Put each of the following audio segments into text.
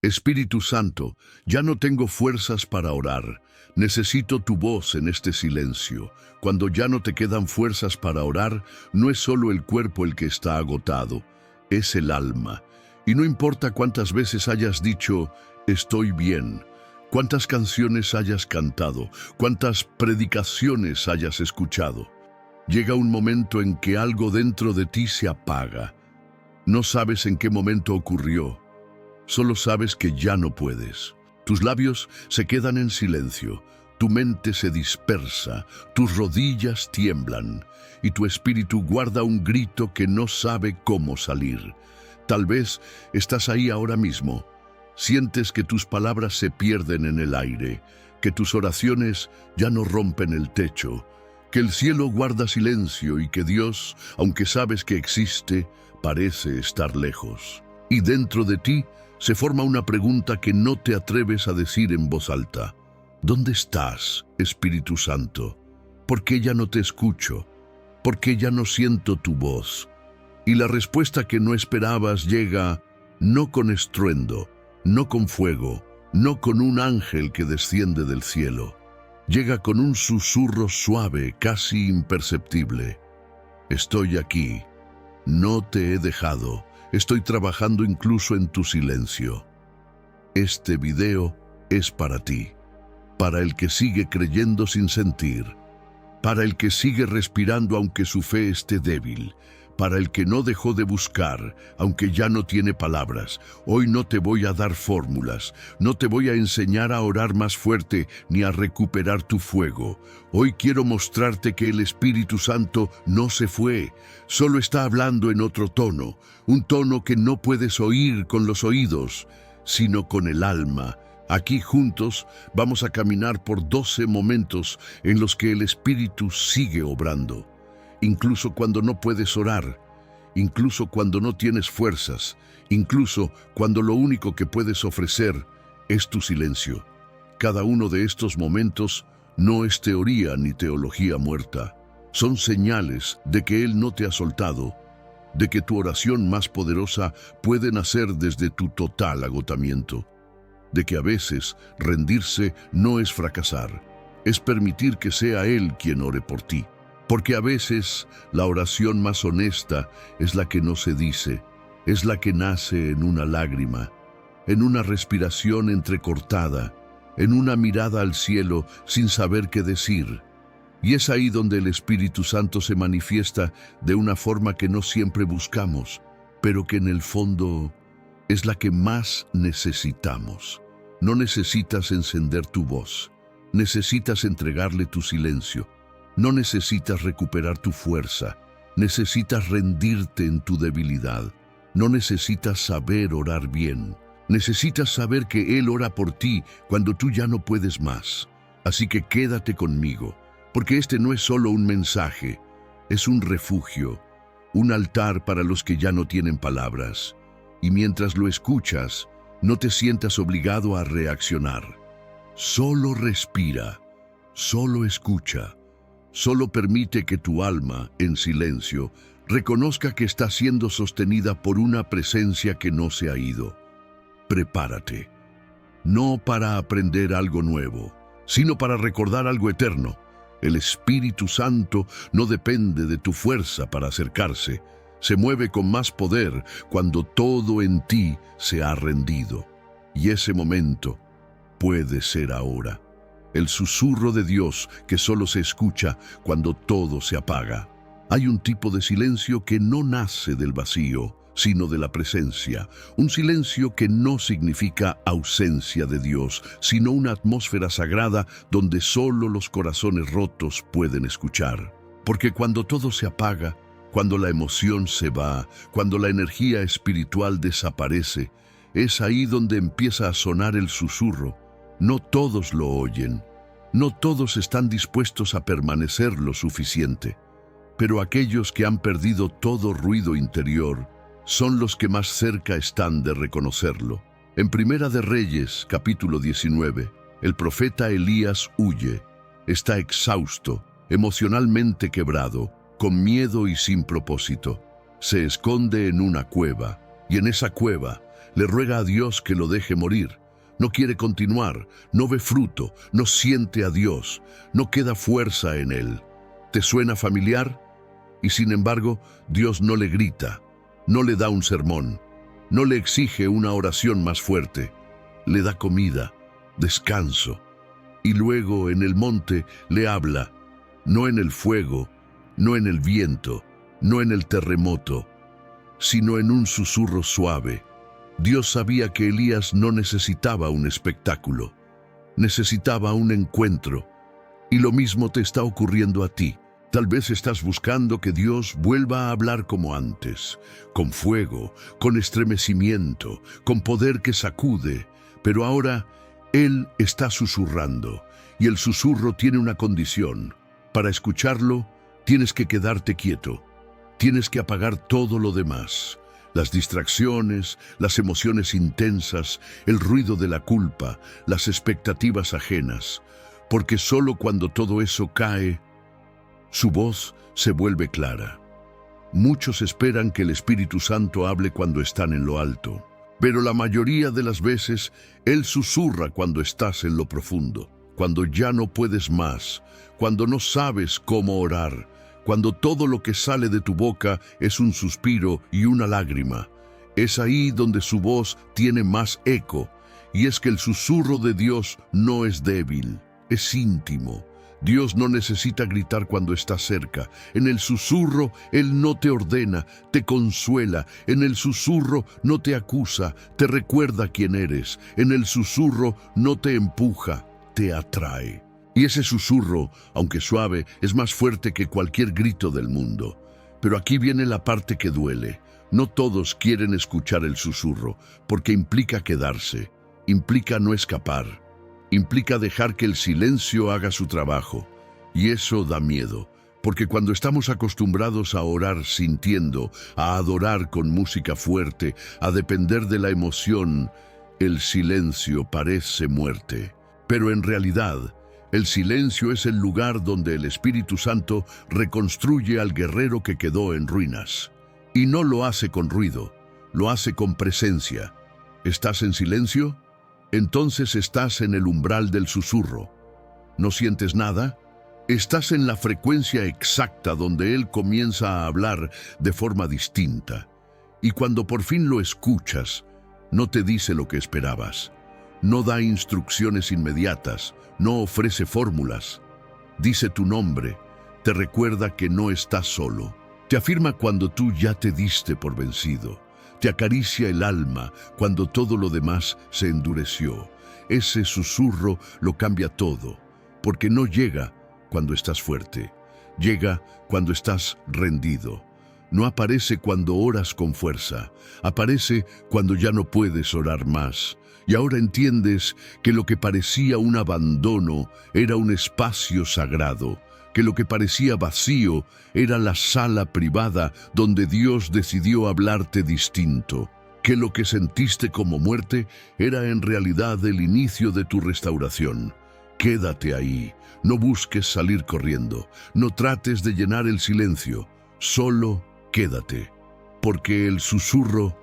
Espíritu Santo, ya no tengo fuerzas para orar. Necesito tu voz en este silencio. Cuando ya no te quedan fuerzas para orar, no es solo el cuerpo el que está agotado, es el alma. Y no importa cuántas veces hayas dicho, estoy bien, cuántas canciones hayas cantado, cuántas predicaciones hayas escuchado. Llega un momento en que algo dentro de ti se apaga. No sabes en qué momento ocurrió. Solo sabes que ya no puedes. Tus labios se quedan en silencio, tu mente se dispersa, tus rodillas tiemblan y tu espíritu guarda un grito que no sabe cómo salir. Tal vez estás ahí ahora mismo. Sientes que tus palabras se pierden en el aire, que tus oraciones ya no rompen el techo, que el cielo guarda silencio y que Dios, aunque sabes que existe, parece estar lejos. Y dentro de ti se forma una pregunta que no te atreves a decir en voz alta. ¿Dónde estás, Espíritu Santo? ¿Por qué ya no te escucho? ¿Por qué ya no siento tu voz? Y la respuesta que no esperabas llega no con estruendo, no con fuego, no con un ángel que desciende del cielo. Llega con un susurro suave, casi imperceptible. Estoy aquí. No te he dejado. Estoy trabajando incluso en tu silencio. Este video es para ti, para el que sigue creyendo sin sentir, para el que sigue respirando aunque su fe esté débil, para el que no dejó de buscar, aunque ya no tiene palabras. Hoy no te voy a dar fórmulas, no te voy a enseñar a orar más fuerte ni a recuperar tu fuego. Hoy quiero mostrarte que el Espíritu Santo no se fue, solo está hablando en otro tono, un tono que no puedes oír con los oídos, sino con el alma. Aquí juntos vamos a caminar por 12 momentos en los que el Espíritu sigue obrando. Incluso cuando no puedes orar, incluso cuando no tienes fuerzas, incluso cuando lo único que puedes ofrecer es tu silencio. Cada uno de estos momentos no es teoría ni teología muerta. Son señales de que Él no te ha soltado, de que tu oración más poderosa puede nacer desde tu total agotamiento, de que a veces rendirse no es fracasar, es permitir que sea Él quien ore por ti. Porque a veces la oración más honesta es la que no se dice, es la que nace en una lágrima, en una respiración entrecortada, en una mirada al cielo sin saber qué decir. Y es ahí donde el Espíritu Santo se manifiesta de una forma que no siempre buscamos, pero que en el fondo es la que más necesitamos. No necesitas encender tu voz, necesitas entregarle tu silencio. No necesitas recuperar tu fuerza, necesitas rendirte en tu debilidad. No necesitas saber orar bien, necesitas saber que Él ora por ti cuando tú ya no puedes más. Así que quédate conmigo, porque este no es solo un mensaje, es un refugio, un altar para los que ya no tienen palabras. Y mientras lo escuchas, no te sientas obligado a reaccionar. Solo respira, solo escucha. Solo permite que tu alma, en silencio, reconozca que está siendo sostenida por una presencia que no se ha ido. Prepárate, no para aprender algo nuevo, sino para recordar algo eterno. El Espíritu Santo no depende de tu fuerza para acercarse, se mueve con más poder cuando todo en ti se ha rendido. Y ese momento puede ser ahora. El susurro de Dios que solo se escucha cuando todo se apaga. Hay un tipo de silencio que no nace del vacío, sino de la presencia. Un silencio que no significa ausencia de Dios, sino una atmósfera sagrada donde solo los corazones rotos pueden escuchar. Porque cuando todo se apaga, cuando la emoción se va, cuando la energía espiritual desaparece, es ahí donde empieza a sonar el susurro. No todos lo oyen, no todos están dispuestos a permanecer lo suficiente, pero aquellos que han perdido todo ruido interior son los que más cerca están de reconocerlo. En Primera de Reyes, capítulo 19, el profeta Elías huye, está exhausto, emocionalmente quebrado, con miedo y sin propósito. Se esconde en una cueva, y en esa cueva Le ruega a Dios que lo deje morir. No quiere continuar, no ve fruto, no siente a Dios, no queda fuerza en él. ¿Te suena familiar? Y sin embargo, Dios no le grita, no le da un sermón, no le exige una oración más fuerte. Le da comida, descanso. Y luego en el monte le habla, no en el fuego, no en el viento, no en el terremoto, sino en un susurro suave. Dios sabía que Elías no necesitaba un espectáculo, necesitaba un encuentro. Y lo mismo te está ocurriendo a ti. Tal vez estás buscando que Dios vuelva a hablar como antes, con fuego, con estremecimiento, con poder que sacude, pero ahora Él está susurrando, y el susurro tiene una condición. Para escucharlo, tienes que quedarte quieto, tienes que apagar todo lo demás. Las distracciones, las emociones intensas, el ruido de la culpa, las expectativas ajenas, porque solo cuando todo eso cae, su voz se vuelve clara. Muchos esperan que el Espíritu Santo hable cuando están en lo alto, pero la mayoría de las veces Él susurra cuando estás en lo profundo, cuando ya no puedes más, cuando no sabes cómo orar, cuando todo lo que sale de tu boca es un suspiro y una lágrima. Es ahí donde su voz tiene más eco, y es que el susurro de Dios no es débil, es íntimo. Dios no necesita gritar cuando está cerca. En el susurro, Él no te ordena, te consuela. En el susurro no te acusa, te recuerda quién eres. En el susurro no te empuja, te atrae. Y ese susurro, aunque suave, es más fuerte que cualquier grito del mundo. Pero aquí viene la parte que duele. No todos quieren escuchar el susurro, porque implica quedarse, implica no escapar, implica dejar que el silencio haga su trabajo. Y eso da miedo, porque cuando estamos acostumbrados a orar sintiendo, a adorar con música fuerte, a depender de la emoción, el silencio parece muerte. Pero en realidad, el silencio es el lugar donde el Espíritu Santo reconstruye al guerrero que quedó en ruinas. Y no lo hace con ruido, lo hace con presencia. ¿Estás en silencio? Entonces estás en el umbral del susurro. ¿No sientes nada? Estás en la frecuencia exacta donde Él comienza a hablar de forma distinta. Y cuando por fin lo escuchas, no te dice lo que esperabas. No da instrucciones inmediatas, no ofrece fórmulas. Dice tu nombre, te recuerda que no estás solo. Te afirma cuando tú ya te diste por vencido. Te acaricia el alma cuando todo lo demás se endureció. Ese susurro lo cambia todo, porque no llega cuando estás fuerte. Llega cuando estás rendido. No aparece cuando oras con fuerza. Aparece cuando ya no puedes orar más. Y ahora entiendes que lo que parecía un abandono era un espacio sagrado, que lo que parecía vacío era la sala privada donde Dios decidió hablarte distinto, que lo que sentiste como muerte era en realidad el inicio de tu restauración. Quédate ahí, no busques salir corriendo, no trates de llenar el silencio, solo quédate, porque el susurro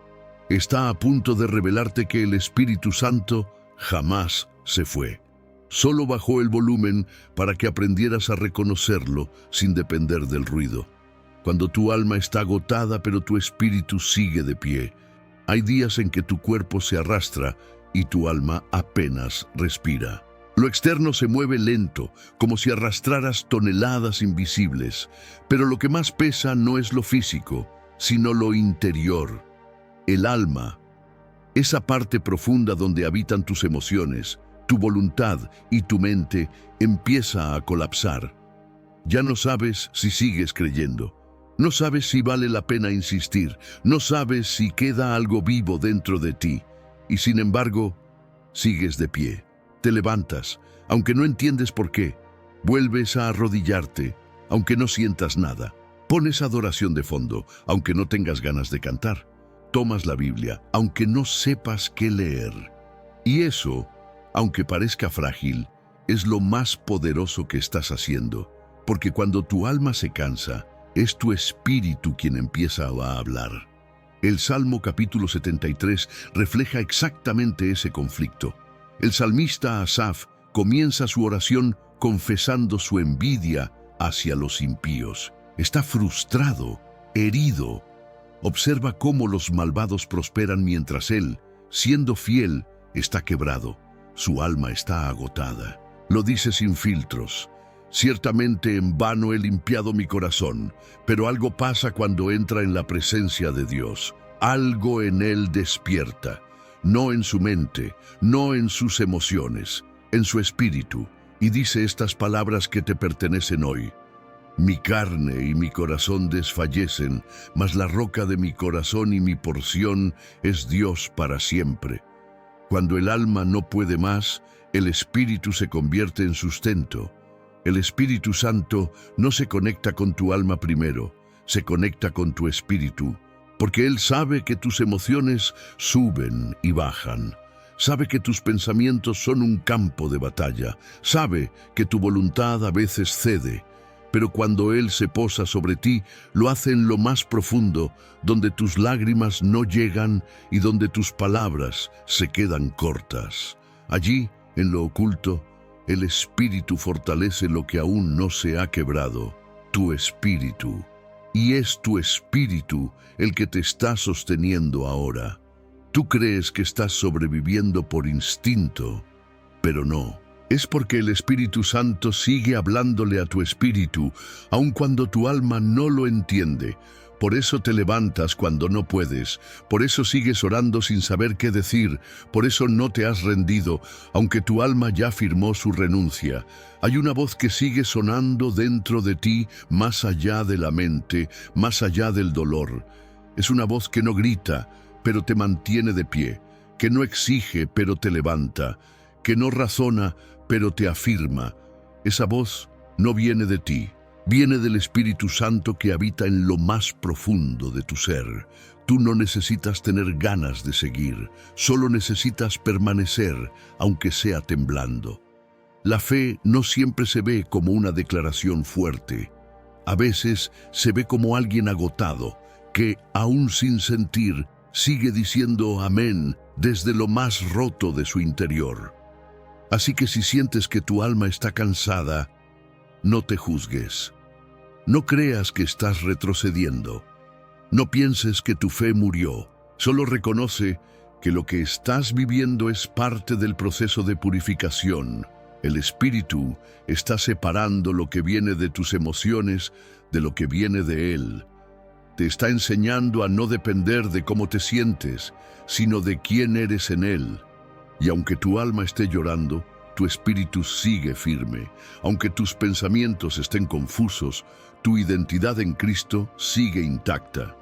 está a punto de revelarte que el Espíritu Santo jamás se fue. Solo bajó el volumen para que aprendieras a reconocerlo sin depender del ruido. Cuando tu alma está agotada pero tu espíritu sigue de pie, hay días en que tu cuerpo se arrastra y tu alma apenas respira. Lo externo se mueve lento, como si arrastraras toneladas invisibles, pero lo que más pesa no es lo físico, sino lo interior. El alma, esa parte profunda donde habitan tus emociones, tu voluntad y tu mente, empieza a colapsar. Ya no sabes si sigues creyendo. No sabes si vale la pena insistir. No sabes si queda algo vivo dentro de ti. Y sin embargo, sigues de pie. Te levantas, aunque no entiendes por qué. Vuelves a arrodillarte, aunque no sientas nada. Pones adoración de fondo, aunque no tengas ganas de cantar. Tomas la Biblia, aunque no sepas qué leer. Y eso, aunque parezca frágil, es lo más poderoso que estás haciendo, porque cuando tu alma se cansa, es tu espíritu quien empieza a hablar. El Salmo capítulo 73 refleja exactamente ese conflicto. El salmista Asaf comienza su oración confesando su envidia hacia los impíos. Está frustrado, herido. Observa cómo los malvados prosperan mientras él, siendo fiel, está quebrado. Su alma está agotada. Lo dice sin filtros. Ciertamente en vano he limpiado mi corazón, pero algo pasa cuando entra en la presencia de Dios. Algo en él despierta, no en su mente, no en sus emociones, en su espíritu, y dice estas palabras que te pertenecen hoy. Mi carne y mi corazón desfallecen, mas la roca de mi corazón y mi porción es Dios para siempre. Cuando el alma no puede más, el espíritu se convierte en sustento. El Espíritu Santo no se conecta con tu alma primero, se conecta con tu espíritu, porque Él sabe que tus emociones suben y bajan. Sabe que tus pensamientos son un campo de batalla. Sabe que tu voluntad a veces cede, pero cuando Él se posa sobre ti, lo hace en lo más profundo, donde tus lágrimas no llegan y donde tus palabras se quedan cortas. Allí, en lo oculto, el Espíritu fortalece lo que aún no se ha quebrado, tu espíritu. Y es tu espíritu el que te está sosteniendo ahora. Tú crees que estás sobreviviendo por instinto, pero no. Es porque el Espíritu Santo sigue hablándole a tu espíritu, aun cuando tu alma no lo entiende. Por eso te levantas cuando no puedes, por eso sigues orando sin saber qué decir, por eso no te has rendido, aunque tu alma ya firmó su renuncia. Hay una voz que sigue sonando dentro de ti, más allá de la mente, más allá del dolor. Es una voz que no grita, pero te mantiene de pie, que no exige, pero te levanta, que no razona, pero te afirma. Esa voz no viene de ti. Viene del Espíritu Santo que habita en lo más profundo de tu ser. Tú no necesitas tener ganas de seguir, solo necesitas permanecer, aunque sea temblando. La fe no siempre se ve como una declaración fuerte. A veces se ve como alguien agotado, que, aún sin sentir, sigue diciendo amén desde lo más roto de su interior. Así que si sientes que tu alma está cansada, no te juzgues. No creas que estás retrocediendo. No pienses que tu fe murió. Solo reconoce que lo que estás viviendo es parte del proceso de purificación. El Espíritu está separando lo que viene de tus emociones de lo que viene de Él. Te está enseñando a no depender de cómo te sientes, sino de quién eres en Él. Y aunque tu alma esté llorando, tu espíritu sigue firme. Aunque tus pensamientos estén confusos, tu identidad en Cristo sigue intacta.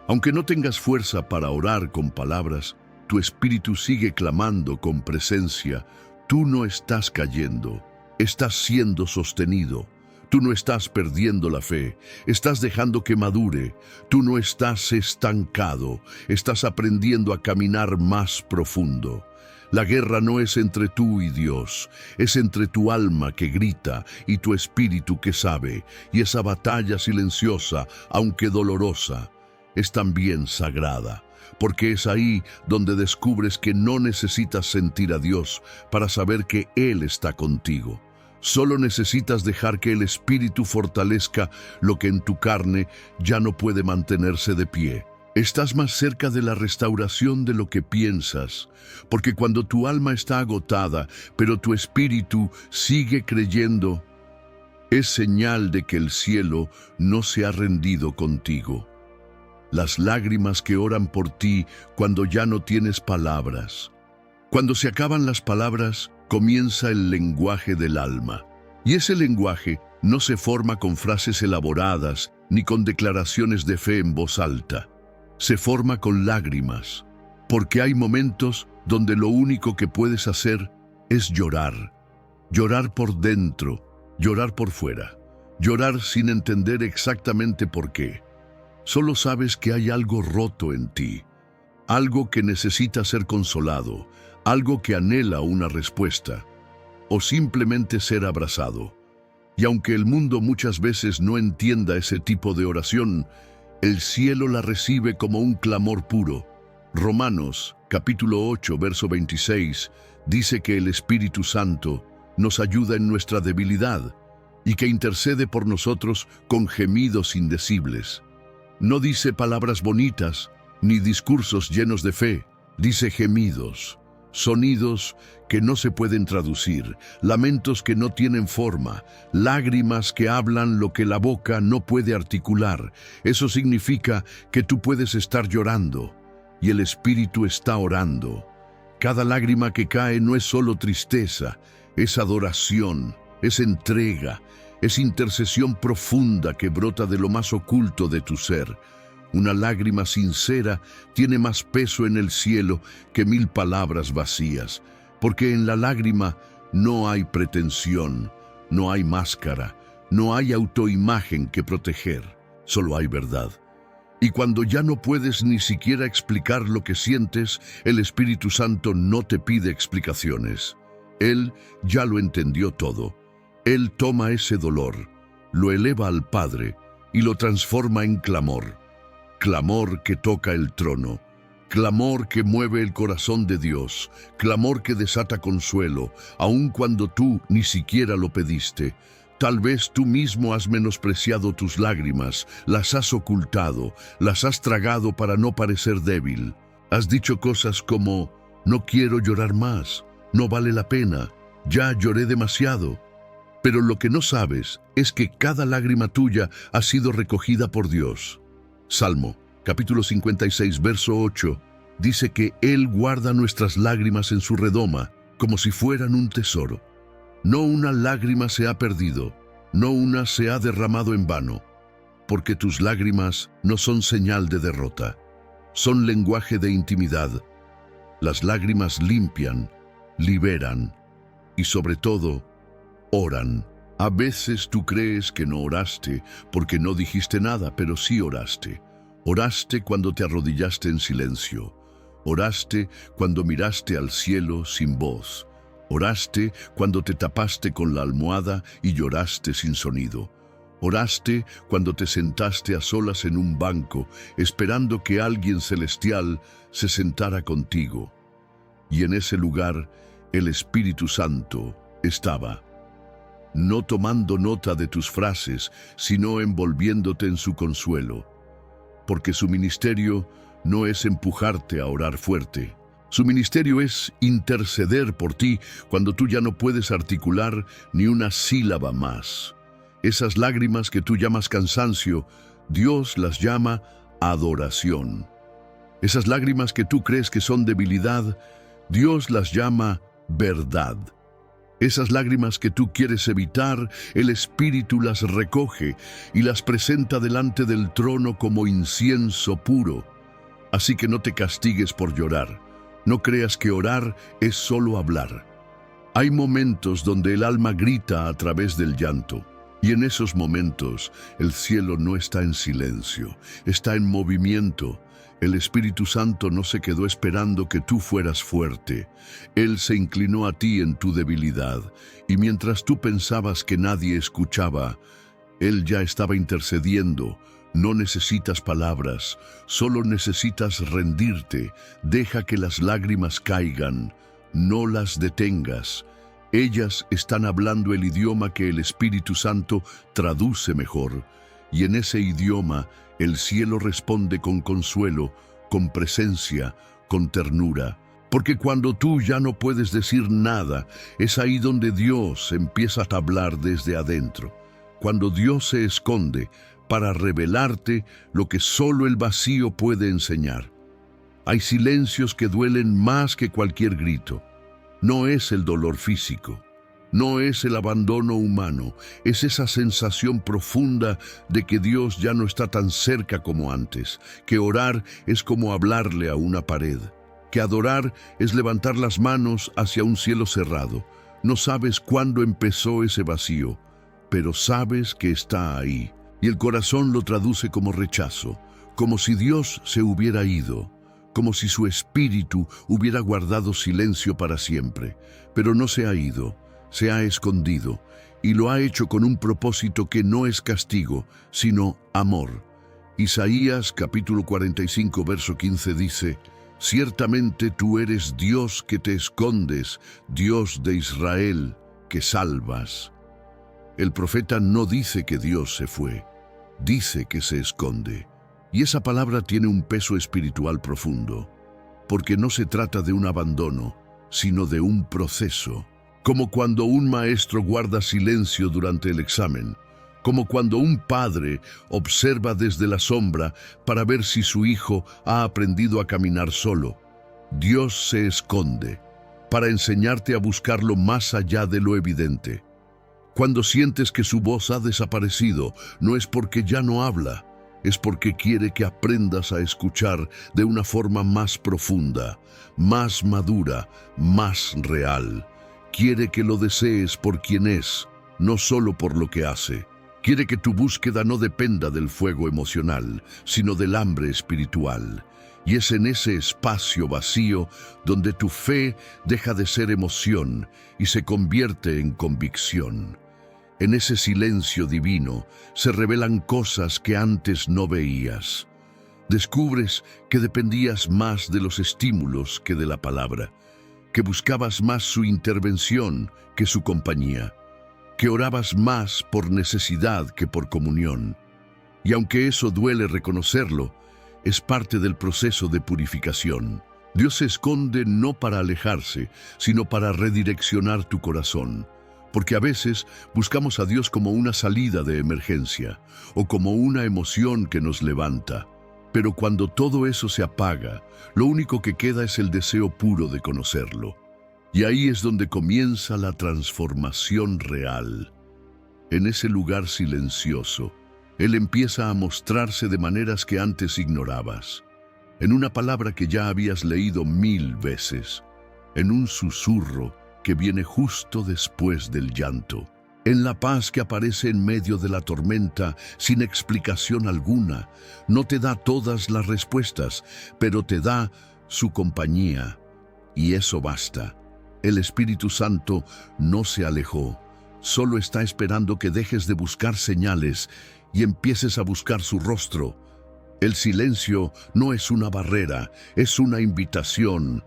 Aunque no tengas fuerza para orar con palabras, tu espíritu sigue clamando con presencia. Tú no estás cayendo, estás siendo sostenido. Tú no estás perdiendo la fe, estás dejando que madure. Tú no estás estancado, estás aprendiendo a caminar más profundo. La guerra no es entre tú y Dios, es entre tu alma que grita y tu espíritu que sabe, y esa batalla silenciosa, aunque dolorosa, es también sagrada, porque es ahí donde descubres que no necesitas sentir a Dios para saber que Él está contigo. Solo necesitas dejar que el Espíritu fortalezca lo que en tu carne ya no puede mantenerse de pie. Estás más cerca de la restauración de lo que piensas, porque cuando tu alma está agotada, pero tu espíritu sigue creyendo, es señal de que el cielo no se ha rendido contigo. Las lágrimas que oran por ti cuando ya no tienes palabras. Cuando se acaban las palabras, comienza el lenguaje del alma. Y ese lenguaje no se forma con frases elaboradas ni con declaraciones de fe en voz alta. Se forma con lágrimas, porque hay momentos donde lo único que puedes hacer es llorar. Llorar por dentro, llorar por fuera, llorar sin entender exactamente por qué. Solo sabes que hay algo roto en ti, algo que necesita ser consolado, algo que anhela una respuesta, o simplemente ser abrazado. Y aunque el mundo muchas veces no entienda ese tipo de oración, El cielo la recibe como un clamor puro. Romanos, capítulo 8, verso 26, dice que el Espíritu Santo nos ayuda en nuestra debilidad y que intercede por nosotros con gemidos indecibles. No dice palabras bonitas ni discursos llenos de fe, dice gemidos, sonidos que no se pueden traducir, lamentos que no tienen forma, lágrimas que hablan lo que la boca no puede articular. Eso significa que tú puedes estar llorando y el Espíritu está orando. Cada lágrima que cae no es solo tristeza, es adoración, es entrega, es intercesión profunda que brota de lo más oculto de tu ser. Una lágrima sincera tiene más peso en el cielo que 1000 palabras vacías, porque en la lágrima no hay pretensión, no hay máscara, no hay autoimagen que proteger, solo hay verdad. Y cuando ya no puedes ni siquiera explicar lo que sientes, el Espíritu Santo no te pide explicaciones. Él ya lo entendió todo. Él toma ese dolor, lo eleva al Padre y lo transforma en clamor. Clamor que toca el trono, clamor que mueve el corazón de Dios, clamor que desata consuelo, aun cuando tú ni siquiera lo pediste. Tal vez tú mismo has menospreciado tus lágrimas, las has ocultado, las has tragado para no parecer débil. Has dicho cosas como, no quiero llorar más, no vale la pena, ya lloré demasiado. Pero lo que no sabes es que cada lágrima tuya ha sido recogida por Dios. Salmo, capítulo 56, verso 8, dice que Él guarda nuestras lágrimas en su redoma, como si fueran un tesoro. No una lágrima se ha perdido, no una se ha derramado en vano, porque tus lágrimas no son señal de derrota, son lenguaje de intimidad. Las lágrimas limpian, liberan y sobre todo, oran. A veces tú crees que no oraste porque no dijiste nada, pero sí oraste. Oraste cuando te arrodillaste en silencio. Oraste cuando miraste al cielo sin voz. Oraste cuando te tapaste con la almohada y lloraste sin sonido. Oraste cuando te sentaste a solas en un banco, esperando que alguien celestial se sentara contigo. Y en ese lugar, el Espíritu Santo estaba, no tomando nota de tus frases, sino envolviéndote en su consuelo. Porque su ministerio no es empujarte a orar fuerte. Su ministerio es interceder por ti cuando tú ya no puedes articular ni una sílaba más. Esas lágrimas que tú llamas cansancio, Dios las llama adoración. Esas lágrimas que tú crees que son debilidad, Dios las llama verdad. Esas lágrimas que tú quieres evitar, el Espíritu las recoge y las presenta delante del trono como incienso puro. Así que no te castigues por llorar. No creas que orar es solo hablar. Hay momentos donde el alma grita a través del llanto. Y en esos momentos el cielo no está en silencio, está en movimiento. El Espíritu Santo no se quedó esperando que tú fueras fuerte. Él se inclinó a ti en tu debilidad, y mientras tú pensabas que nadie escuchaba, Él ya estaba intercediendo. No necesitas palabras, solo necesitas rendirte. Deja que las lágrimas caigan, no las detengas. Ellas están hablando el idioma que el Espíritu Santo traduce mejor, y en ese idioma el cielo responde con consuelo, con presencia, con ternura. Porque cuando tú ya no puedes decir nada, es ahí donde Dios empieza a hablar desde adentro. Cuando Dios se esconde para revelarte lo que solo el vacío puede enseñar. Hay silencios que duelen más que cualquier grito. No es el dolor físico, no es el abandono humano, es esa sensación profunda de que Dios ya no está tan cerca como antes, que orar es como hablarle a una pared, que adorar es levantar las manos hacia un cielo cerrado. No sabes cuándo empezó ese vacío, pero sabes que está ahí. Y el corazón lo traduce como rechazo, como si Dios se hubiera ido, como si su espíritu hubiera guardado silencio para siempre. Pero no se ha ido, se ha escondido, y lo ha hecho con un propósito que no es castigo, sino amor. Isaías capítulo 45, verso 15 dice: Ciertamente tú eres Dios que te escondes, Dios de Israel que salvas. El profeta no dice que Dios se fue, dice que se esconde. Y esa palabra tiene un peso espiritual profundo, porque no se trata de un abandono, sino de un proceso. Como cuando un maestro guarda silencio durante el examen, como cuando un padre observa desde la sombra para ver si su hijo ha aprendido a caminar solo. Dios se esconde para enseñarte a buscarlo más allá de lo evidente. Cuando sientes que su voz ha desaparecido, no es porque ya no habla, es porque quiere que aprendas a escuchar de una forma más profunda, más madura, más real. Quiere que lo desees por quien es, no solo por lo que hace. Quiere que tu búsqueda no dependa del fuego emocional, sino del hambre espiritual. Y es en ese espacio vacío donde tu fe deja de ser emoción y se convierte en convicción. En ese silencio divino se revelan cosas que antes no veías. Descubres que dependías más de los estímulos que de la palabra, que buscabas más su intervención que su compañía, que orabas más por necesidad que por comunión. Y aunque eso duele reconocerlo, es parte del proceso de purificación. Dios se esconde no para alejarse, sino para redireccionar tu corazón. Porque a veces buscamos a Dios como una salida de emergencia o como una emoción que nos levanta. Pero cuando todo eso se apaga, lo único que queda es el deseo puro de conocerlo. Y ahí es donde comienza la transformación real. En ese lugar silencioso, Él empieza a mostrarse de maneras que antes ignorabas. En una palabra que ya habías leído 1000 veces. En un susurro que viene justo después del llanto. En la paz que aparece en medio de la tormenta sin explicación alguna. No te da todas las respuestas, pero te da su compañía. Y eso basta. El Espíritu Santo no se alejó, solo está esperando que dejes de buscar señales y empieces a buscar su rostro. El silencio no es una barrera, es una invitación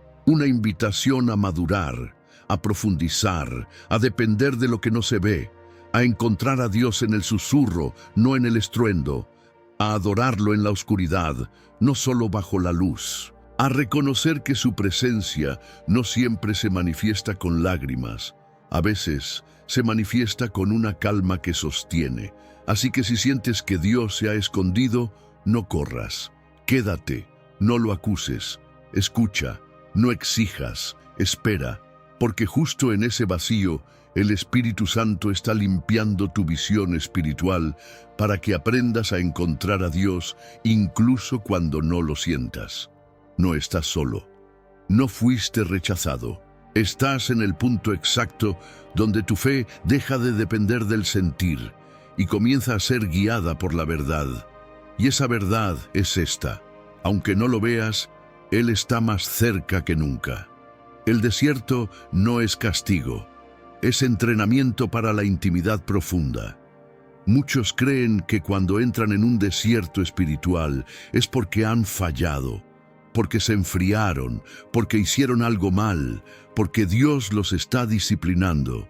a madurar, a profundizar, a depender de lo que no se ve, a encontrar a Dios en el susurro, no en el estruendo, a adorarlo en la oscuridad, no solo bajo la luz. A reconocer que su presencia no siempre se manifiesta con lágrimas, a veces se manifiesta con una calma que sostiene. Así que si sientes que Dios se ha escondido, no corras, quédate, no lo acuses, escucha, no exijas, espera, porque justo en ese vacío el Espíritu Santo está limpiando tu visión espiritual para que aprendas a encontrar a Dios incluso cuando no lo sientas. No estás solo. No fuiste rechazado. Estás en el punto exacto donde tu fe deja de depender del sentir y comienza a ser guiada por la verdad. Y esa verdad es esta. Aunque no lo veas, Él está más cerca que nunca. El desierto no es castigo. Es entrenamiento para la intimidad profunda. Muchos creen que cuando entran en un desierto espiritual es porque han fallado, porque se enfriaron, porque hicieron algo mal, porque Dios los está disciplinando.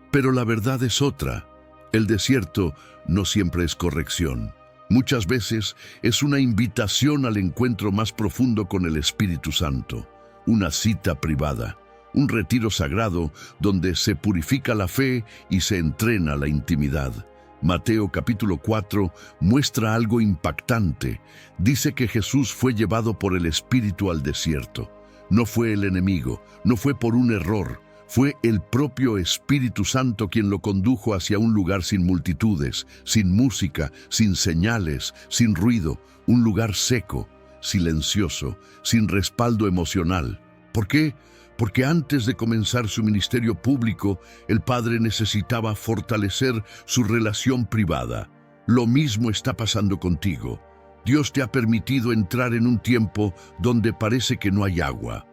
Pero la verdad es otra. El desierto no siempre es corrección. Muchas veces es una invitación al encuentro más profundo con el Espíritu Santo, una cita privada, un retiro sagrado donde se purifica la fe y se entrena la intimidad. Mateo capítulo 4 muestra algo impactante. Dice que Jesús fue llevado por el Espíritu al desierto. No fue el enemigo, no fue por un error. Fue el propio Espíritu Santo quien lo condujo hacia un lugar sin multitudes, sin música, sin señales, sin ruido, un lugar seco, silencioso, sin respaldo emocional. ¿Por qué? Porque antes de comenzar su ministerio público, el Padre necesitaba fortalecer su relación privada. Lo mismo está pasando contigo. Dios te ha permitido entrar en un tiempo donde parece que no hay agua,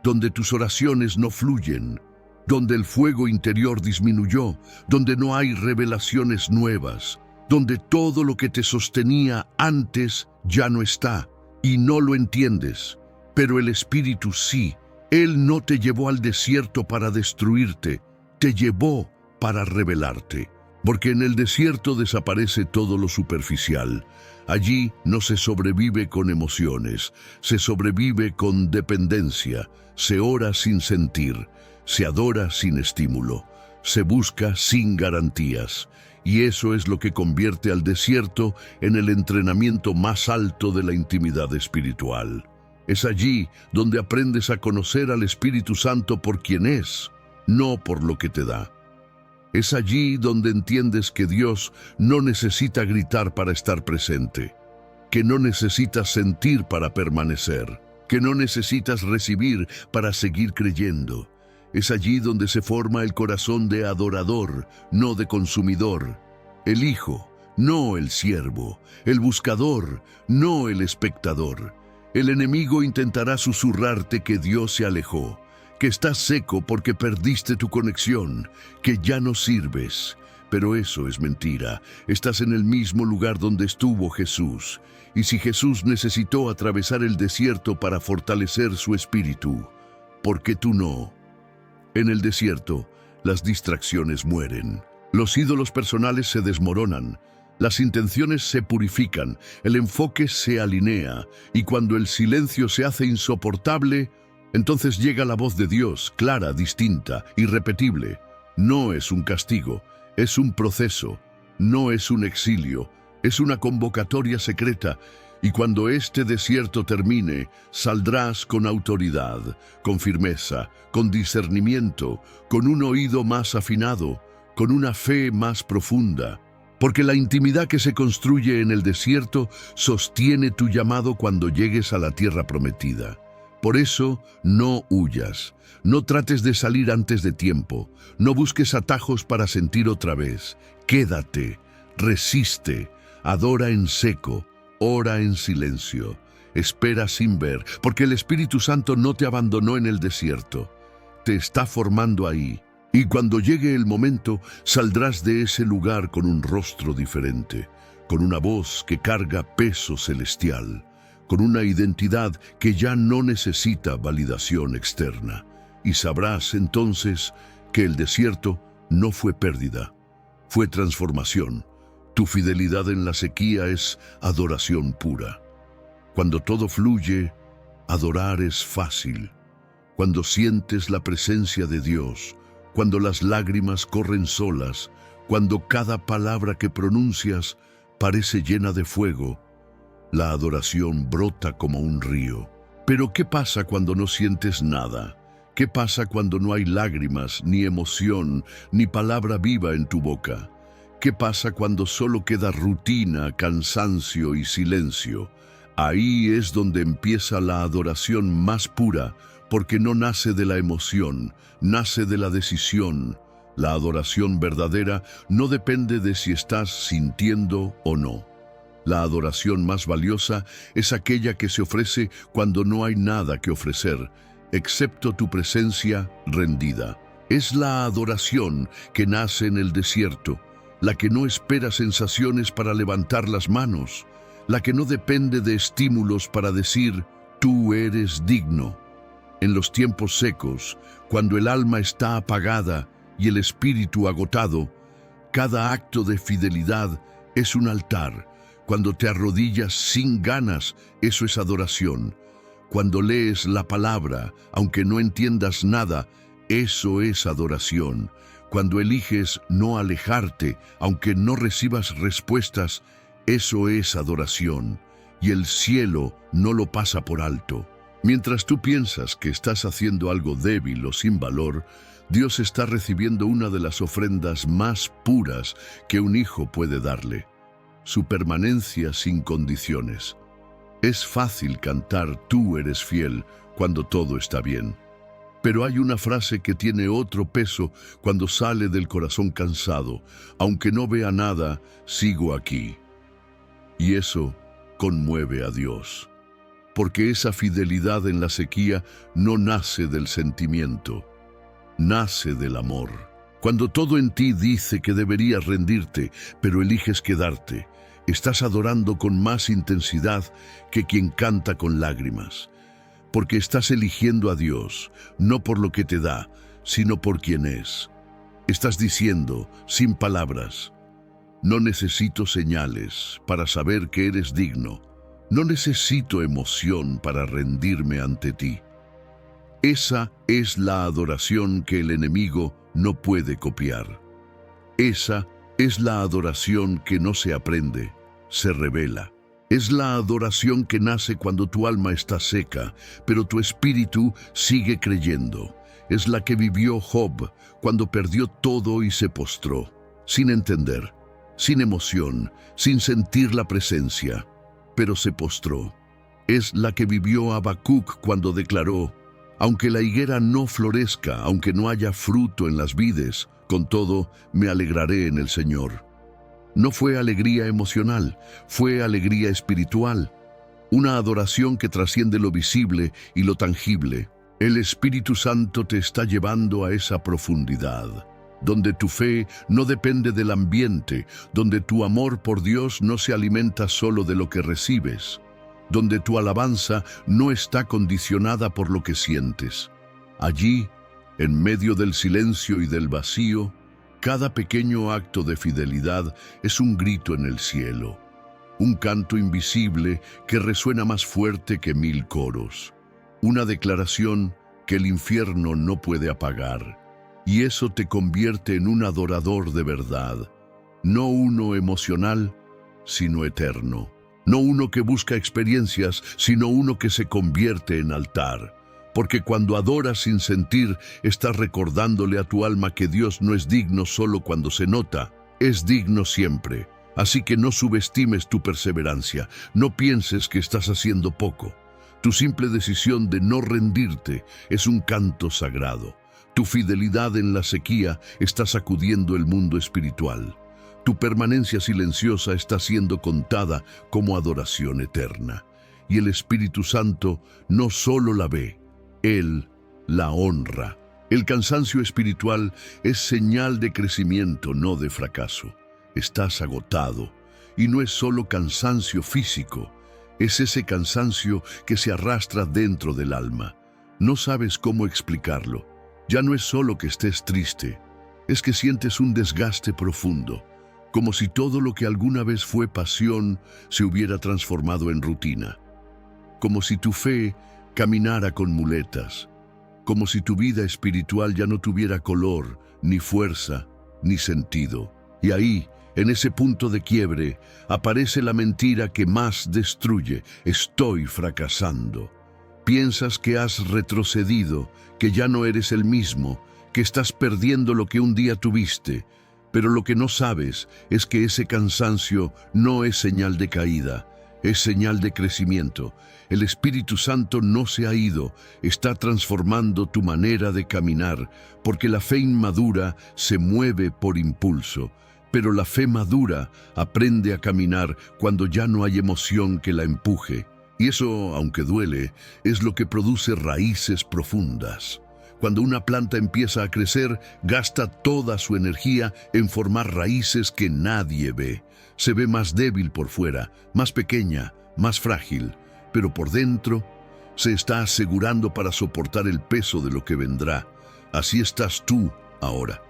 donde tus oraciones no fluyen, donde el fuego interior disminuyó, donde no hay revelaciones nuevas. donde todo lo que te sostenía antes ya no está y no lo entiendes. Pero el Espíritu sí. Él no te llevó al desierto para destruirte, te llevó para revelarte. Porque en el desierto desaparece todo lo superficial. Allí no se sobrevive con emociones, se sobrevive con dependencia, se ora sin sentir, se adora sin estímulo, se busca sin garantías. Y eso es lo que convierte al desierto en el entrenamiento más alto de la intimidad espiritual. Es allí donde aprendes a conocer al Espíritu Santo por quien es, no por lo que te da. Es allí donde entiendes que Dios no necesita gritar para estar presente, que no necesitas sentir para permanecer, que no necesitas recibir para seguir creyendo. Es allí donde se forma el corazón de adorador, no de consumidor, el hijo, no el siervo, el buscador, no el espectador. El enemigo intentará susurrarte que Dios se alejó, que estás seco porque perdiste tu conexión, que ya no sirves. Pero eso es mentira. Estás en el mismo lugar donde estuvo Jesús. Y si Jesús necesitó atravesar el desierto para fortalecer su espíritu, ¿por qué tú no? En el desierto, las distracciones mueren. Los ídolos personales se desmoronan. Las intenciones se purifican, el enfoque se alinea, y cuando el silencio se hace insoportable, entonces llega la voz de Dios, clara, distinta, irrepetible. No es un castigo, es un proceso, no es un exilio, es una convocatoria secreta, y cuando este desierto termine, saldrás con autoridad, con firmeza, con discernimiento, con un oído más afinado, con una fe más profunda. Porque la intimidad que se construye en el desierto sostiene tu llamado cuando llegues a la tierra prometida. Por eso, no huyas, no trates de salir antes de tiempo, no busques atajos para sentir otra vez. Quédate, resiste, adora en seco, ora en silencio, espera sin ver, porque el Espíritu Santo no te abandonó en el desierto, te está formando ahí. Y cuando llegue el momento, saldrás de ese lugar con un rostro diferente, con una voz que carga peso celestial, con una identidad que ya no necesita validación externa. Y sabrás entonces que el desierto no fue pérdida, fue transformación. Tu fidelidad en la sequía es adoración pura. Cuando todo fluye, adorar es fácil. Cuando sientes la presencia de Dios, cuando las lágrimas corren solas, cuando cada palabra que pronuncias parece llena de fuego, la adoración brota como un río. Pero ¿qué pasa cuando no sientes nada? ¿Qué pasa cuando no hay lágrimas, ni emoción, ni palabra viva en tu boca? ¿Qué pasa cuando solo queda rutina, cansancio y silencio? Ahí es donde empieza la adoración más pura, porque no nace de la emoción, nace de la decisión. La adoración verdadera no depende de si estás sintiendo o no. La adoración más valiosa es aquella que se ofrece cuando no hay nada que ofrecer, excepto tu presencia rendida. Es la adoración que nace en el desierto, la que no espera sensaciones para levantar las manos, la que no depende de estímulos para decir, tú eres digno. En los tiempos secos, cuando el alma está apagada y el espíritu agotado, cada acto de fidelidad es un altar. Cuando te arrodillas sin ganas, eso es adoración. Cuando lees la palabra, aunque no entiendas nada, eso es adoración. Cuando eliges no alejarte, aunque no recibas respuestas, eso es adoración. Y el cielo no lo pasa por alto. Mientras tú piensas que estás haciendo algo débil o sin valor, Dios está recibiendo una de las ofrendas más puras que un hijo puede darle: su permanencia sin condiciones. Es fácil cantar "Tú eres fiel" cuando todo está bien. Pero hay una frase que tiene otro peso cuando sale del corazón cansado: aunque no vea nada, sigo aquí. Y eso conmueve a Dios. Porque esa fidelidad en la sequía no nace del sentimiento, nace del amor. Cuando todo en ti dice que deberías rendirte, pero eliges quedarte, estás adorando con más intensidad que quien canta con lágrimas. Porque estás eligiendo a Dios, no por lo que te da, sino por quien es. Estás diciendo, sin palabras: no necesito señales para saber que eres digno. No necesito emoción para rendirme ante ti. Esa es la adoración que el enemigo no puede copiar. Esa es la adoración que no se aprende, se revela. Es la adoración que nace cuando tu alma está seca, pero tu espíritu sigue creyendo. Es la que vivió Job cuando perdió todo y se postró, sin entender, sin emoción, sin sentir la presencia, pero se postró. Es la que vivió Habacuc cuando declaró: aunque la higuera no florezca, aunque no haya fruto en las vides, con todo me alegraré en el Señor. No fue alegría emocional, fue alegría espiritual, una adoración que trasciende lo visible y lo tangible. El Espíritu Santo te está llevando a esa profundidad, donde tu fe no depende del ambiente, donde tu amor por Dios no se alimenta solo de lo que recibes, donde tu alabanza no está condicionada por lo que sientes. Allí, en medio del silencio y del vacío, cada pequeño acto de fidelidad es un grito en el cielo, un canto invisible que resuena más fuerte que 1000 coros, una declaración que el infierno no puede apagar, y eso te convierte en un adorador de verdad, no uno emocional, sino eterno, no uno que busca experiencias, sino uno que se convierte en altar. Porque cuando adoras sin sentir, estás recordándole a tu alma que Dios no es digno solo cuando se nota, es digno siempre. Así que no subestimes tu perseverancia, no pienses que estás haciendo poco. Tu simple decisión de no rendirte es un canto sagrado. Tu fidelidad en la sequía está sacudiendo el mundo espiritual. Tu permanencia silenciosa está siendo contada como adoración eterna. Y el Espíritu Santo no solo la ve, Él la honra. El cansancio espiritual es señal de crecimiento, no de fracaso. Estás agotado, y no es solo cansancio físico, es ese cansancio que se arrastra dentro del alma. No sabes cómo explicarlo. Ya no es solo que estés triste, es que sientes un desgaste profundo, como si todo lo que alguna vez fue pasión se hubiera transformado en rutina, como si tu fe caminara con muletas, como si tu vida espiritual ya no tuviera color, ni fuerza, ni sentido. Y ahí, en ese punto de quiebre, aparece la mentira que más destruye: estoy fracasando. Piensas que has retrocedido, que ya no eres el mismo, que estás perdiendo lo que un día tuviste, pero lo que no sabes es que ese cansancio no es señal de caída, es señal de crecimiento. El Espíritu Santo no se ha ido, está transformando tu manera de caminar, porque la fe inmadura se mueve por impulso, pero la fe madura aprende a caminar cuando ya no hay emoción que la empuje. Y eso, aunque duele, es lo que produce raíces profundas. Cuando una planta empieza a crecer, gasta toda su energía en formar raíces que nadie ve. Se ve más débil por fuera, más pequeña, más frágil, pero por dentro se está asegurando para soportar el peso de lo que vendrá. Así estás tú ahora.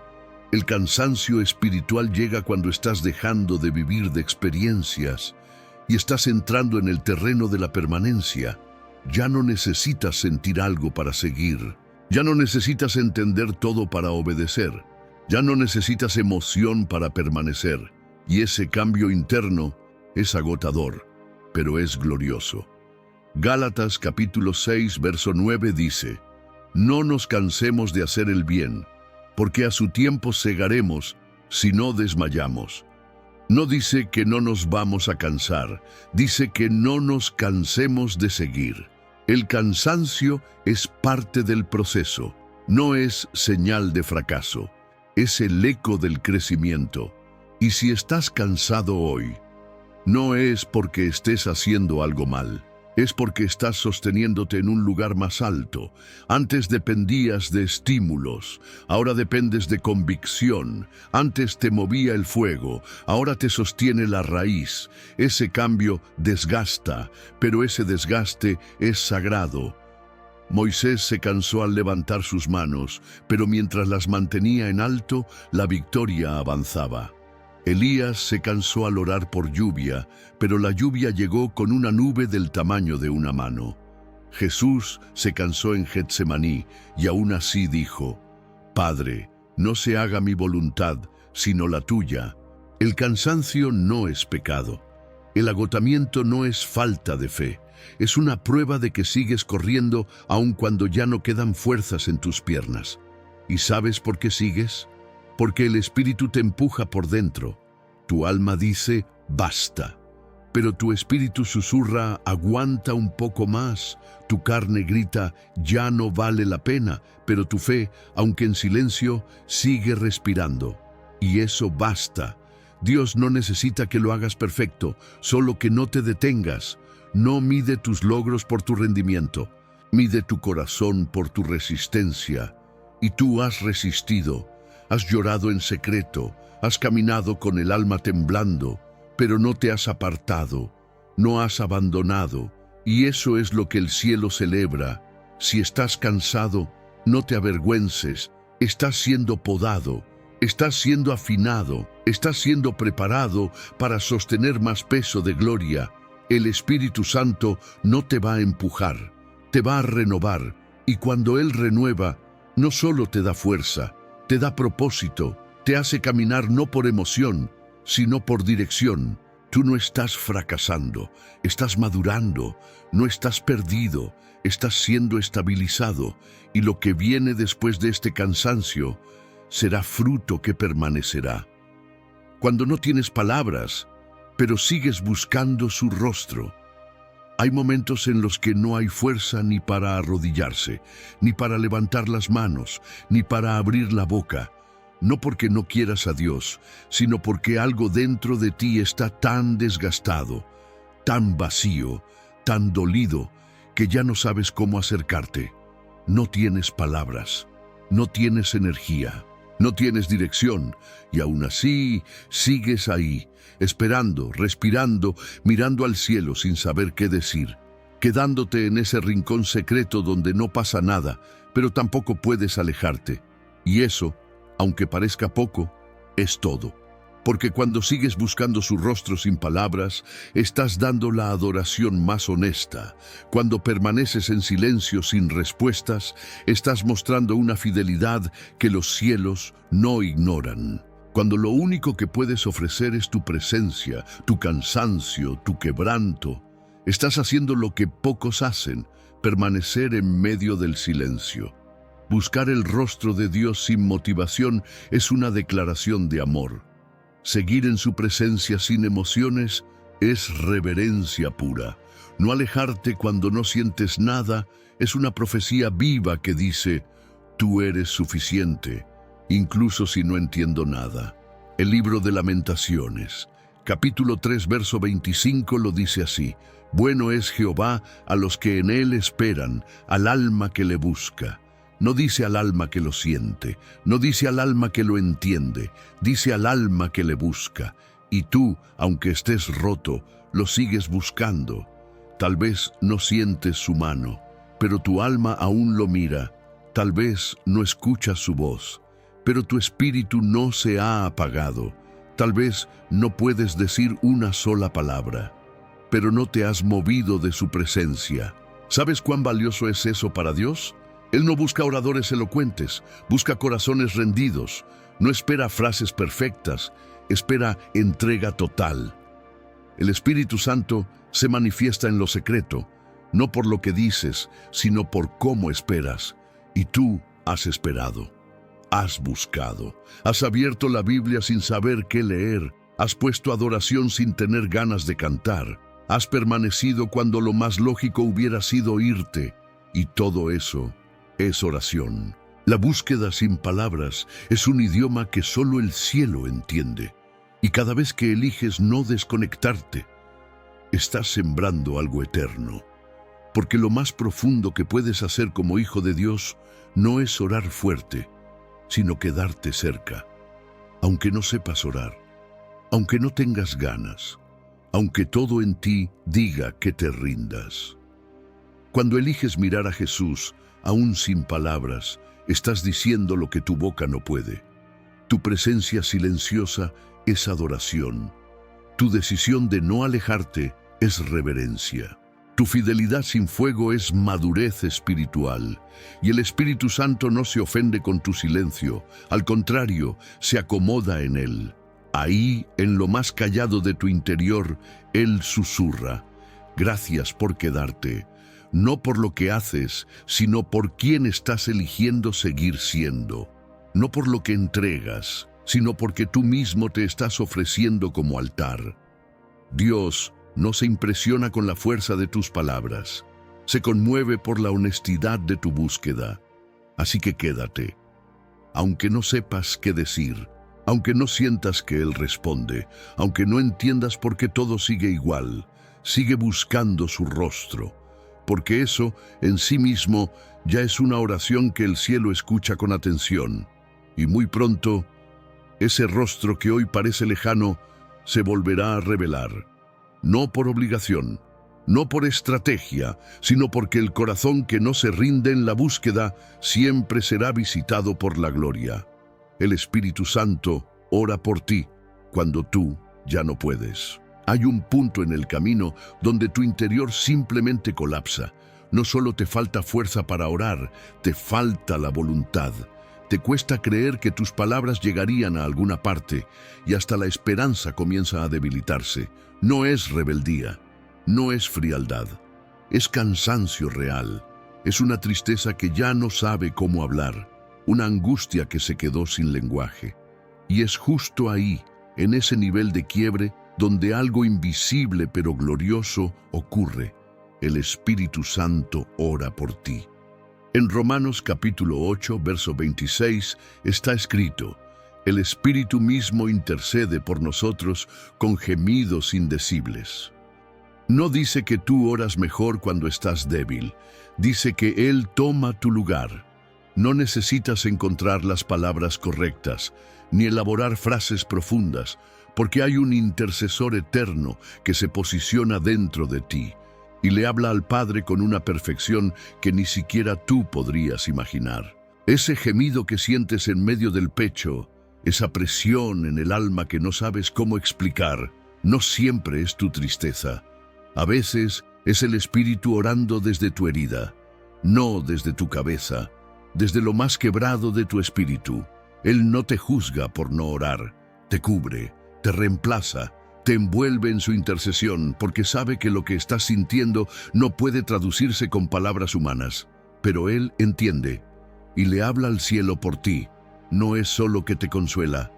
El cansancio espiritual llega cuando estás dejando de vivir de experiencias y estás entrando en el terreno de la permanencia. Ya no necesitas sentir algo para seguir. Ya no necesitas entender todo para obedecer. Ya no necesitas emoción para permanecer. Y ese cambio interno es agotador, pero es glorioso. Gálatas capítulo 6, verso 9 dice: no nos cansemos de hacer el bien, porque a su tiempo segaremos si no desmayamos. No dice que no nos vamos a cansar, dice que no nos cansemos de seguir. El cansancio es parte del proceso, no es señal de fracaso, es el eco del crecimiento. Y si estás cansado hoy, no es porque estés haciendo algo mal, Es porque estás sosteniéndote en un lugar más alto. Antes dependías de estímulos, ahora dependes de convicción. Antes te movía el fuego, ahora te sostiene la raíz. Ese cambio desgasta, pero ese desgaste es sagrado. Moisés se cansó al levantar sus manos, pero mientras las mantenía en alto, la victoria avanzaba. Elías se cansó al orar por lluvia, pero la lluvia llegó con una nube del tamaño de una mano. Jesús se cansó en Getsemaní y aún así dijo: Padre, no se haga mi voluntad, sino la tuya. El cansancio no es pecado. El agotamiento no es falta de fe. Es una prueba de que sigues corriendo aun cuando ya no quedan fuerzas en tus piernas. ¿Y sabes por qué sigues? Porque el Espíritu te empuja por dentro. Tu alma dice, basta. Pero tu espíritu susurra, aguanta un poco más. Tu carne grita, ya no vale la pena. Pero tu fe, aunque en silencio, sigue respirando. Y eso basta. Dios no necesita que lo hagas perfecto, solo que no te detengas. No mide tus logros por tu rendimiento. Mide tu corazón por tu resistencia. Y tú has resistido. Has llorado en secreto, has caminado con el alma temblando, pero no te has apartado, no has abandonado, y eso es lo que el cielo celebra. Si estás cansado, no te avergüences, estás siendo podado, estás siendo afinado, estás siendo preparado para sostener más peso de gloria. El Espíritu Santo no te va a empujar, te va a renovar, y cuando Él renueva, no solo te da fuerza, te da propósito, te hace caminar no por emoción, sino por dirección. Tú no estás fracasando, estás madurando, no estás perdido, estás siendo estabilizado, y lo que viene después de este cansancio será fruto que permanecerá. Cuando no tienes palabras, pero sigues buscando su rostro. Hay momentos en los que no hay fuerza ni para arrodillarse, ni para levantar las manos, ni para abrir la boca. No porque no quieras a Dios, sino porque algo dentro de ti está tan desgastado, tan vacío, tan dolido, que ya no sabes cómo acercarte. No tienes palabras, no tienes energía, no tienes dirección, y aún así sigues ahí, esperando, respirando, mirando al cielo sin saber qué decir, quedándote en ese rincón secreto donde no pasa nada, pero tampoco puedes alejarte. Y eso, aunque parezca poco, es todo. Porque cuando sigues buscando su rostro sin palabras, estás dando la adoración más honesta. Cuando permaneces en silencio sin respuestas, estás mostrando una fidelidad que los cielos no ignoran. Cuando lo único que puedes ofrecer es tu presencia, tu cansancio, tu quebranto, estás haciendo lo que pocos hacen, permanecer en medio del silencio. Buscar el rostro de Dios sin motivación es una declaración de amor. Seguir en su presencia sin emociones es reverencia pura. No alejarte cuando no sientes nada es una profecía viva que dice, tú eres suficiente, incluso si no entiendo nada. El libro de Lamentaciones, capítulo 3, verso 25 lo dice así: bueno es Jehová a los que en él esperan, al alma que le busca. No dice al alma que lo siente, no dice al alma que lo entiende, dice al alma que le busca. Y tú, aunque estés roto, lo sigues buscando. Tal vez no sientes su mano, pero tu alma aún lo mira. Tal vez no escuchas su voz, pero tu espíritu no se ha apagado. Tal vez no puedes decir una sola palabra, pero no te has movido de su presencia. ¿Sabes cuán valioso es eso para Dios? Él no busca oradores elocuentes, busca corazones rendidos. No espera frases perfectas, espera entrega total. El Espíritu Santo se manifiesta en lo secreto, no por lo que dices, sino por cómo esperas. Y tú has esperado, has buscado, has abierto la Biblia sin saber qué leer, has puesto adoración sin tener ganas de cantar, has permanecido cuando lo más lógico hubiera sido irte, y todo eso es oración. La búsqueda sin palabras es un idioma que solo el cielo entiende. Y cada vez que eliges no desconectarte, estás sembrando algo eterno. porque lo más profundo que puedes hacer como hijo de Dios no es orar fuerte, sino quedarte cerca, aunque no sepas orar, aunque no tengas ganas, aunque todo en ti diga que te rindas. Cuando eliges mirar a Jesús, aún sin palabras, estás diciendo lo que tu boca no puede. Tu presencia silenciosa es adoración. Tu decisión de no alejarte es reverencia. Tu fidelidad sin fuego es madurez espiritual. Y el Espíritu Santo no se ofende con tu silencio. Al contrario, se acomoda en él. Ahí, en lo más callado de tu interior, él susurra: gracias por quedarte. No por lo que haces, sino por quién estás eligiendo seguir siendo. No por lo que entregas, sino porque tú mismo te estás ofreciendo como altar. Dios no se impresiona con la fuerza de tus palabras, se conmueve por la honestidad de tu búsqueda. Así que quédate. Aunque no sepas qué decir, aunque no sientas que Él responde, aunque no entiendas por qué todo sigue igual, sigue buscando su rostro, porque eso en sí mismo ya es una oración que el cielo escucha con atención. Y muy pronto, ese rostro que hoy parece lejano se volverá a revelar, no por obligación, no por estrategia, sino porque el corazón que no se rinde en la búsqueda siempre será visitado por la gloria. El Espíritu Santo ora por ti cuando tú ya no puedes. Hay un punto en el camino donde tu interior simplemente colapsa. No solo te falta fuerza para orar, te falta la voluntad. Te cuesta creer que tus palabras llegarían a alguna parte y hasta la esperanza comienza a debilitarse. No es rebeldía, no es frialdad, es cansancio real. Es una tristeza que ya no sabe cómo hablar, una angustia que se quedó sin lenguaje. Y es justo ahí, en ese nivel de quiebre, donde algo invisible pero glorioso ocurre. El Espíritu Santo ora por ti. En Romanos capítulo 8, verso 26, está escrito: el Espíritu mismo intercede por nosotros con gemidos indecibles. No dice que tú oras mejor cuando estás débil, dice que Él toma tu lugar. No necesitas encontrar las palabras correctas, ni elaborar frases profundas, porque hay un intercesor eterno que se posiciona dentro de ti y le habla al Padre con una perfección que ni siquiera tú podrías imaginar. Ese gemido que sientes en medio del pecho, esa presión en el alma que no sabes cómo explicar, no siempre es tu tristeza. A veces es el Espíritu orando desde tu herida, no desde tu cabeza, desde lo más quebrado de tu espíritu. Él no te juzga por no orar, te cubre, te reemplaza, te envuelve en su intercesión porque sabe que lo que estás sintiendo no puede traducirse con palabras humanas. Pero Él entiende y le habla al cielo por ti. No es solo que te consuela,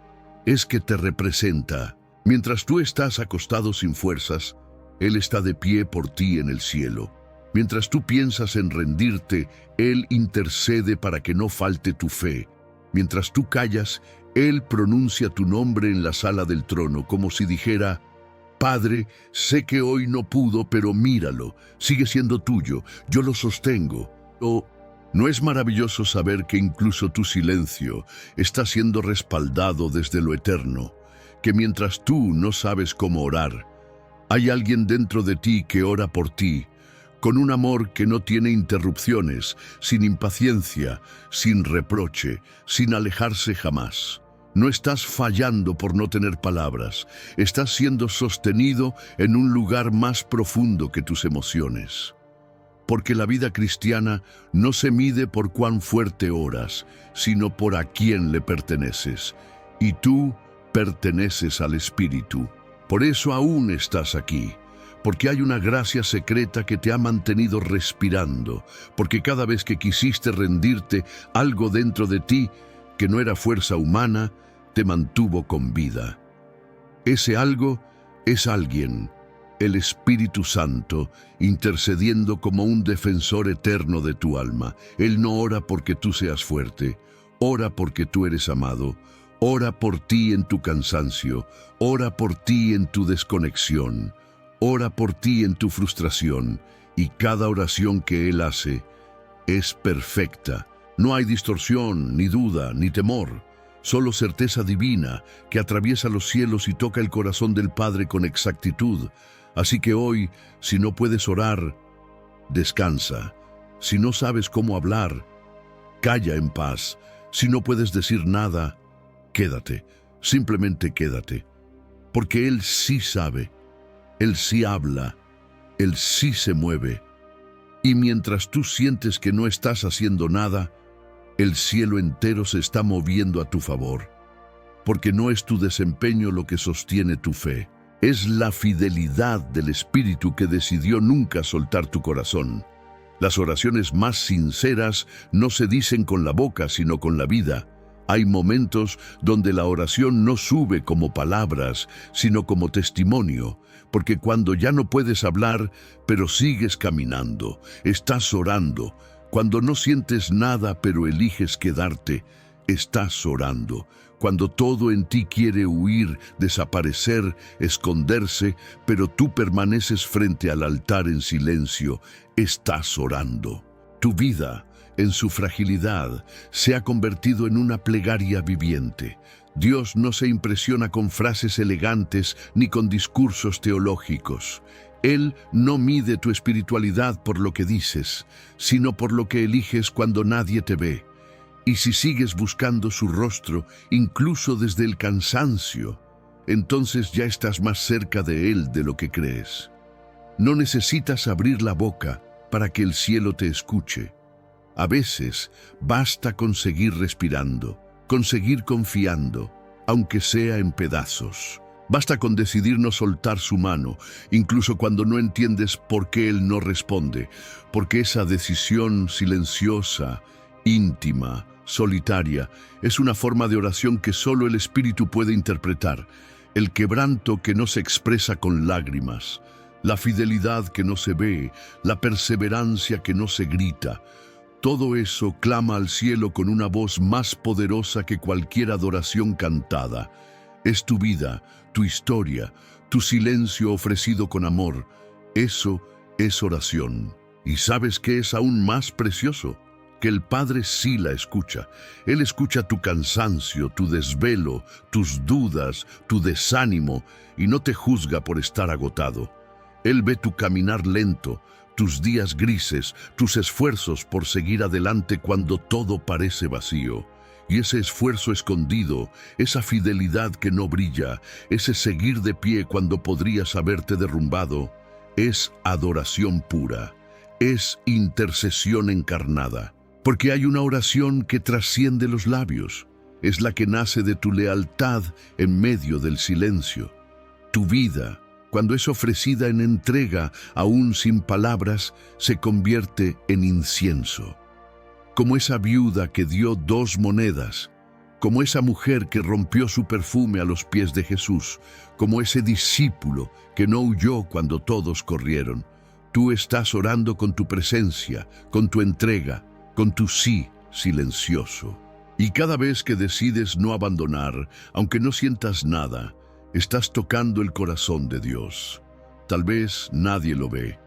es que te representa. Mientras tú estás acostado sin fuerzas, Él está de pie por ti en el cielo. Mientras tú piensas en rendirte, Él intercede para que no falte tu fe. Mientras tú callas, Él pronuncia tu nombre en la sala del trono, como si dijera: Padre, sé que hoy no pudo, pero míralo, sigue siendo tuyo, yo lo sostengo. ¿No es maravilloso saber que incluso tu silencio está siendo respaldado desde lo eterno? Que mientras tú no sabes cómo orar, hay alguien dentro de ti que ora por ti, con un amor que no tiene interrupciones, sin impaciencia, sin reproche, sin alejarse jamás. No estás fallando por no tener palabras, estás siendo sostenido en un lugar más profundo que tus emociones. Porque la vida cristiana no se mide por cuán fuerte oras, sino por a quién le perteneces. Y tú perteneces al Espíritu. Por eso aún estás aquí. Porque hay una gracia secreta que te ha mantenido respirando, porque cada vez que quisiste rendirte, algo dentro de ti, que no era fuerza humana, te mantuvo con vida. Ese algo es alguien, el Espíritu Santo, intercediendo como un defensor eterno de tu alma. Él no ora porque tú seas fuerte, ora porque tú eres amado, ora por ti en tu cansancio, ora por ti en tu desconexión. Ora por ti en tu frustración y cada oración que Él hace es perfecta. No hay distorsión, ni duda, ni temor, solo certeza divina que atraviesa los cielos y toca el corazón del Padre con exactitud. Así que hoy, si no puedes orar, descansa. Si no sabes cómo hablar, calla en paz. Si no puedes decir nada, quédate, simplemente quédate. Porque Él sí sabe, Él sí habla, Él sí se mueve. Y mientras tú sientes que no estás haciendo nada, el cielo entero se está moviendo a tu favor. Porque no es tu desempeño lo que sostiene tu fe. Es la fidelidad del Espíritu que decidió nunca soltar tu corazón. Las oraciones más sinceras no se dicen con la boca, sino con la vida. Hay momentos donde la oración no sube como palabras, sino como testimonio, porque cuando ya no puedes hablar, pero sigues caminando, estás orando. Cuando no sientes nada, pero eliges quedarte, estás orando. Cuando todo en ti quiere huir, desaparecer, esconderse, pero tú permaneces frente al altar en silencio, estás orando. Tu vida, en su fragilidad, se ha convertido en una plegaria viviente. Dios no se impresiona con frases elegantes ni con discursos teológicos. Él no mide tu espiritualidad por lo que dices, sino por lo que eliges cuando nadie te ve. Y si sigues buscando su rostro, incluso desde el cansancio, entonces ya estás más cerca de Él de lo que crees. No necesitas abrir la boca para que el cielo te escuche. A veces basta con seguir respirando, con seguir confiando, aunque sea en pedazos. Basta con decidir no soltar su mano, incluso cuando no entiendes por qué Él no responde, porque esa decisión silenciosa, íntima, solitaria, es una forma de oración que solo el Espíritu puede interpretar, el quebranto que no se expresa con lágrimas, la fidelidad que no se ve, la perseverancia que no se grita. Todo eso clama al cielo con una voz más poderosa que cualquier adoración cantada. Es tu vida, tu historia, tu silencio ofrecido con amor. Eso es oración. ¿Y sabes qué es aún más precioso? Que el Padre sí la escucha. Él escucha tu cansancio, tu desvelo, tus dudas, tu desánimo, y no te juzga por estar agotado. Él ve tu caminar lento, tus días grises, tus esfuerzos por seguir adelante cuando todo parece vacío. Y ese esfuerzo escondido, esa fidelidad que no brilla, ese seguir de pie cuando podrías haberte derrumbado, es adoración pura, es intercesión encarnada. Porque hay una oración que trasciende los labios, es la que nace de tu lealtad en medio del silencio. Tu vida, cuando es ofrecida en entrega, aún sin palabras, se convierte en incienso. Como esa viuda que dio 2 monedas, como esa mujer que rompió su perfume a los pies de Jesús, como ese discípulo que no huyó cuando todos corrieron. Tú estás orando con tu presencia, con tu entrega, con tu sí silencioso. Y cada vez que decides no abandonar, aunque no sientas nada, estás tocando el corazón de Dios. Tal vez nadie lo ve,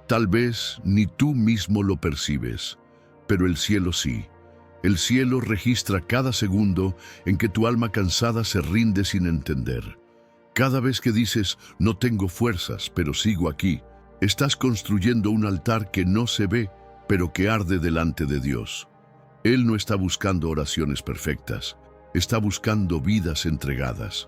tal vez ni tú mismo lo percibes, pero el cielo sí. El cielo registra cada segundo en que tu alma cansada se rinde sin entender. Cada vez que dices, no tengo fuerzas, pero sigo aquí, estás construyendo un altar que no se ve, pero que arde delante de Dios. Él no está buscando oraciones perfectas, está buscando vidas entregadas.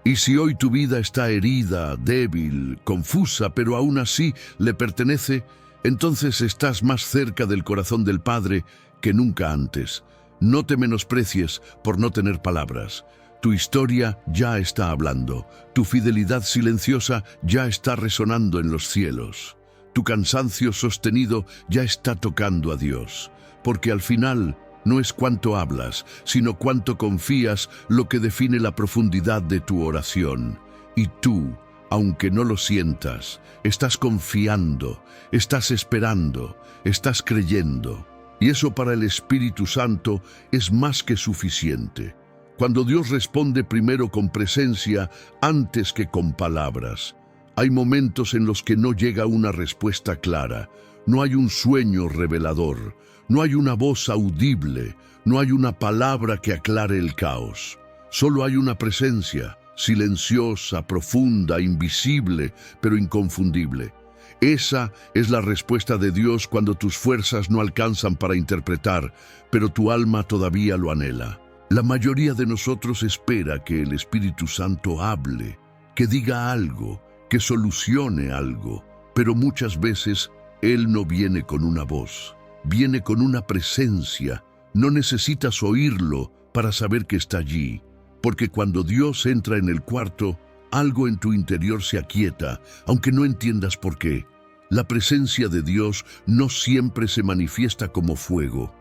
Y si hoy tu vida está herida, débil, confusa, pero aún así le pertenece, entonces estás más cerca del corazón del Padre que nunca antes. No te menosprecies por no tener palabras. Tu historia ya está hablando, tu fidelidad silenciosa ya está resonando en los cielos. Tu cansancio sostenido ya está tocando a Dios, porque al final no es cuánto hablas, sino cuánto confías lo que define la profundidad de tu oración. Y tú, aunque no lo sientas, estás confiando, estás esperando, estás creyendo. Y eso para el Espíritu Santo es más que suficiente. Cuando Dios responde primero con presencia antes que con palabras, Hay momentos en los que no llega una respuesta clara, no hay un sueño revelador, no hay una voz audible, no hay una palabra que aclare el caos. Solo hay una presencia, silenciosa, profunda, invisible, pero inconfundible. Esa es la respuesta de Dios cuando tus fuerzas no alcanzan para interpretar, pero tu alma todavía lo anhela. La mayoría de nosotros espera que el Espíritu Santo hable, que diga algo, que solucione algo, pero muchas veces Él no viene con una voz, viene con una presencia. No necesitas oírlo para saber que está allí, porque cuando Dios entra en el cuarto, algo en tu interior se aquieta, aunque no entiendas por qué. La presencia de Dios no siempre se manifiesta como fuego.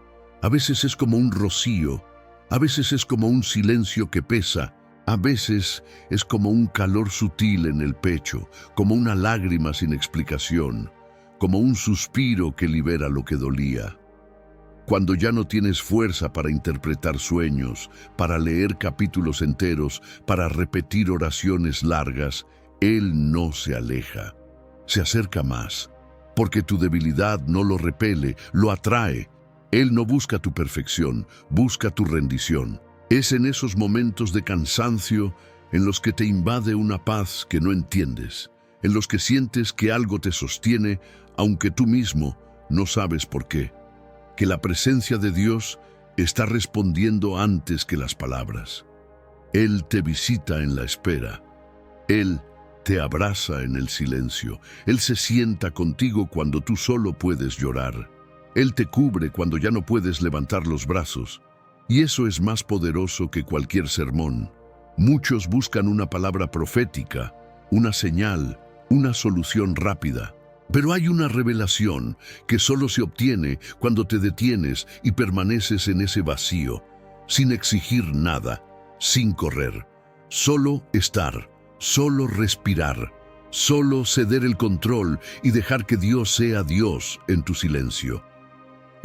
A veces es como un rocío, a veces es como un silencio que pesa, a veces es como un calor sutil en el pecho, como una lágrima sin explicación, como un suspiro que libera lo que dolía. Cuando ya no tienes fuerza para interpretar sueños, para leer capítulos enteros, para repetir oraciones largas, Él no se aleja, se acerca más, porque tu debilidad no lo repele, lo atrae. Él no busca tu perfección, busca tu rendición. Es en esos momentos de cansancio en los que te invade una paz que no entiendes, en los que sientes que algo te sostiene, aunque tú mismo no sabes por qué. Que la presencia de Dios está respondiendo antes que las palabras. Él te visita en la espera. Él te abraza en el silencio. Él se sienta contigo cuando tú solo puedes llorar. Él te cubre cuando ya no puedes levantar los brazos. Y eso es más poderoso que cualquier sermón. Muchos buscan una palabra profética, una señal, una solución rápida. Pero hay una revelación que solo se obtiene cuando te detienes y permaneces en ese vacío, sin exigir nada, sin correr, solo estar, solo respirar, solo ceder el control y dejar que Dios sea Dios en tu silencio.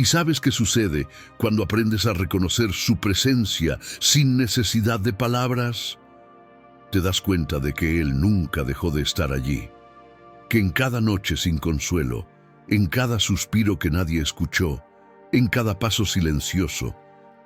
¿Y sabes qué sucede cuando aprendes a reconocer su presencia sin necesidad de palabras? Te das cuenta de que Él nunca dejó de estar allí. Que en cada noche sin consuelo, en cada suspiro que nadie escuchó, en cada paso silencioso,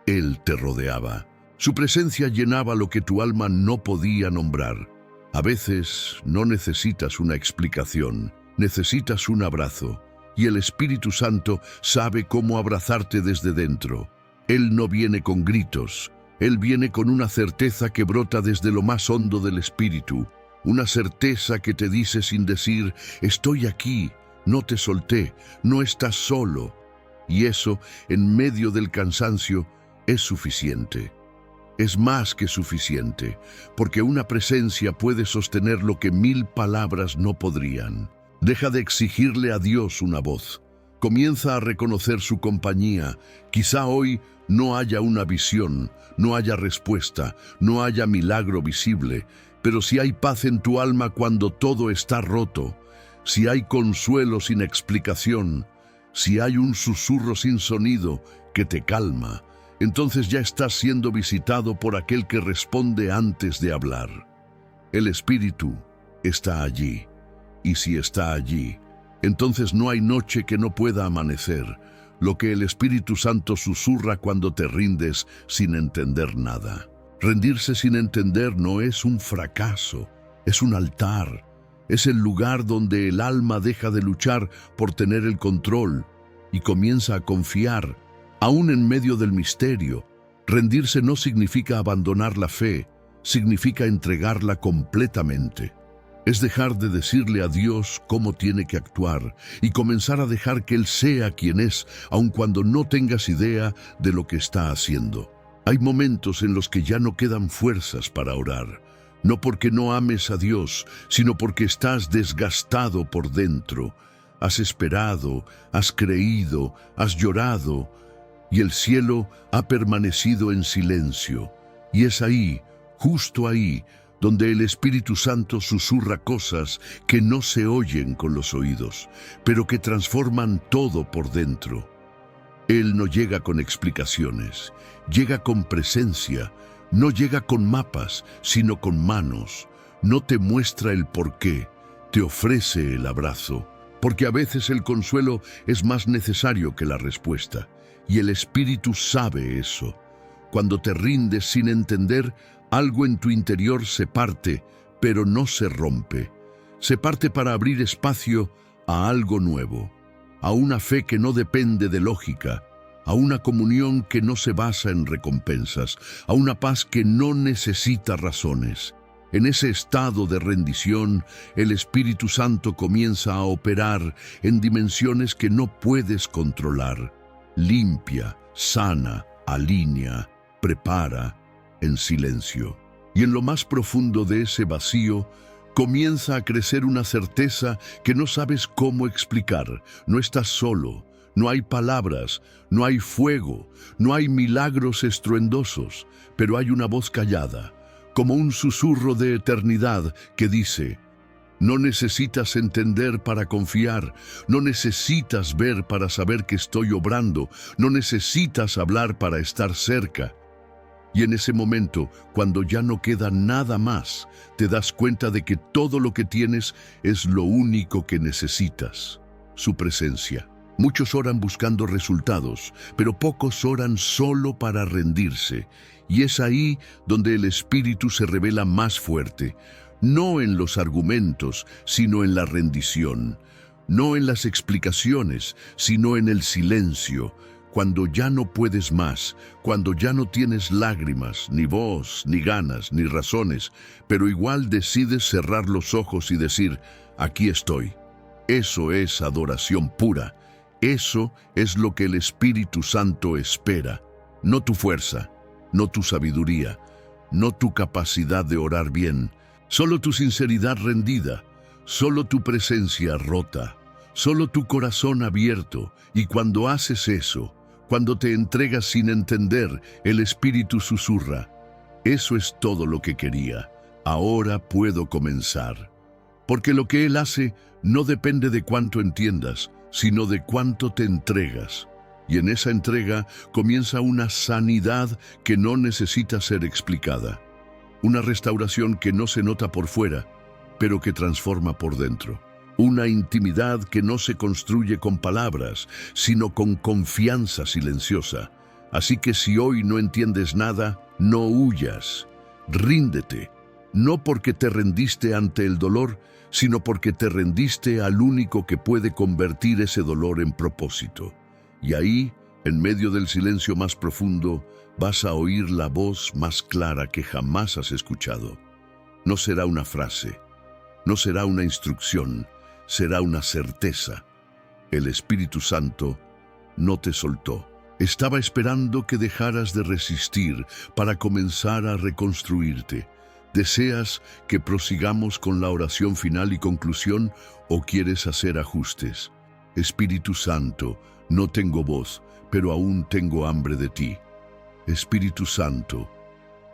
Él te rodeaba. Su presencia llenaba lo que tu alma no podía nombrar. A veces no necesitas una explicación, necesitas un abrazo, y el Espíritu Santo sabe cómo abrazarte desde dentro. Él no viene con gritos, Él viene con una certeza que brota desde lo más hondo del espíritu. Una certeza que te dice sin decir, estoy aquí, no te solté, no estás solo. Y eso, en medio del cansancio, es suficiente. Es más que suficiente, porque una presencia puede sostener lo que 1000 palabras no podrían. Deja de exigirle a Dios una voz. Comienza a reconocer su compañía. Quizá hoy no haya una visión, no haya respuesta, no haya milagro visible, pero si hay paz en tu alma cuando todo está roto, si hay consuelo sin explicación, si hay un susurro sin sonido que te calma, entonces ya estás siendo visitado por aquel que responde antes de hablar. El Espíritu está allí, y si está allí, entonces no hay noche que no pueda amanecer, lo que el Espíritu Santo susurra cuando te rindes sin entender nada. Rendirse sin entender no es un fracaso, es un altar, es el lugar donde el alma deja de luchar por tener el control y comienza a confiar, aún en medio del misterio. Rendirse no significa abandonar la fe, significa entregarla completamente. Es dejar de decirle a Dios cómo tiene que actuar y comenzar a dejar que Él sea quien es, aun cuando no tengas idea de lo que está haciendo. Hay momentos en los que ya no quedan fuerzas para orar, no porque no ames a Dios, sino porque estás desgastado por dentro. Has esperado, has creído, has llorado, y el cielo ha permanecido en silencio. Y es ahí, justo ahí, donde el Espíritu Santo susurra cosas que no se oyen con los oídos, pero que transforman todo por dentro. Él no llega con explicaciones, llega con presencia, no llega con mapas, sino con manos. No te muestra el porqué, te ofrece el abrazo, porque a veces el consuelo es más necesario que la respuesta, y el Espíritu sabe eso. Cuando te rindes sin entender, algo en tu interior se parte, pero no se rompe. Se parte para abrir espacio a algo nuevo, a una fe que no depende de lógica, a una comunión que no se basa en recompensas, a una paz que no necesita razones. En ese estado de rendición, el Espíritu Santo comienza a operar en dimensiones que no puedes controlar. Limpia, sana, alinea, prepara, en silencio. Y en lo más profundo de ese vacío, comienza a crecer una certeza que no sabes cómo explicar. No estás solo, no hay palabras, no hay fuego, no hay milagros estruendosos, pero hay una voz callada, como un susurro de eternidad que dice: no necesitas entender para confiar, no necesitas ver para saber que estoy obrando, no necesitas hablar para estar cerca. Y en ese momento, cuando ya no queda nada más, te das cuenta de que todo lo que tienes es lo único que necesitas: su presencia. Muchos oran buscando resultados, pero pocos oran solo para rendirse. Y es ahí donde el Espíritu se revela más fuerte, no en los argumentos, sino en la rendición, no en las explicaciones, sino en el silencio. Cuando ya no puedes más, cuando ya no tienes lágrimas, ni voz, ni ganas, ni razones, pero igual decides cerrar los ojos y decir: aquí estoy. Eso es adoración pura. Eso es lo que el Espíritu Santo espera. No tu fuerza, no tu sabiduría, no tu capacidad de orar bien, solo tu sinceridad rendida, solo tu presencia rota, solo tu corazón abierto. Y cuando haces eso, cuando te entregas sin entender, el Espíritu susurra: eso es todo lo que quería, ahora puedo comenzar. Porque lo que Él hace no depende de cuánto entiendas, sino de cuánto te entregas. Y en esa entrega comienza una sanidad que no necesita ser explicada. Una restauración que no se nota por fuera, pero que transforma por dentro. Una intimidad que no se construye con palabras, sino con confianza silenciosa. Así que si hoy no entiendes nada, no huyas. Ríndete, no porque te rendiste ante el dolor, sino porque te rendiste al único que puede convertir ese dolor en propósito. Y ahí, en medio del silencio más profundo, vas a oír la voz más clara que jamás has escuchado. No será una frase, no será una instrucción, será una certeza. El Espíritu Santo no te soltó. Estaba esperando que dejaras de resistir para comenzar a reconstruirte. ¿Deseas que prosigamos con la oración final y conclusión o quieres hacer ajustes? Espíritu Santo, no tengo voz, pero aún tengo hambre de ti. Espíritu Santo,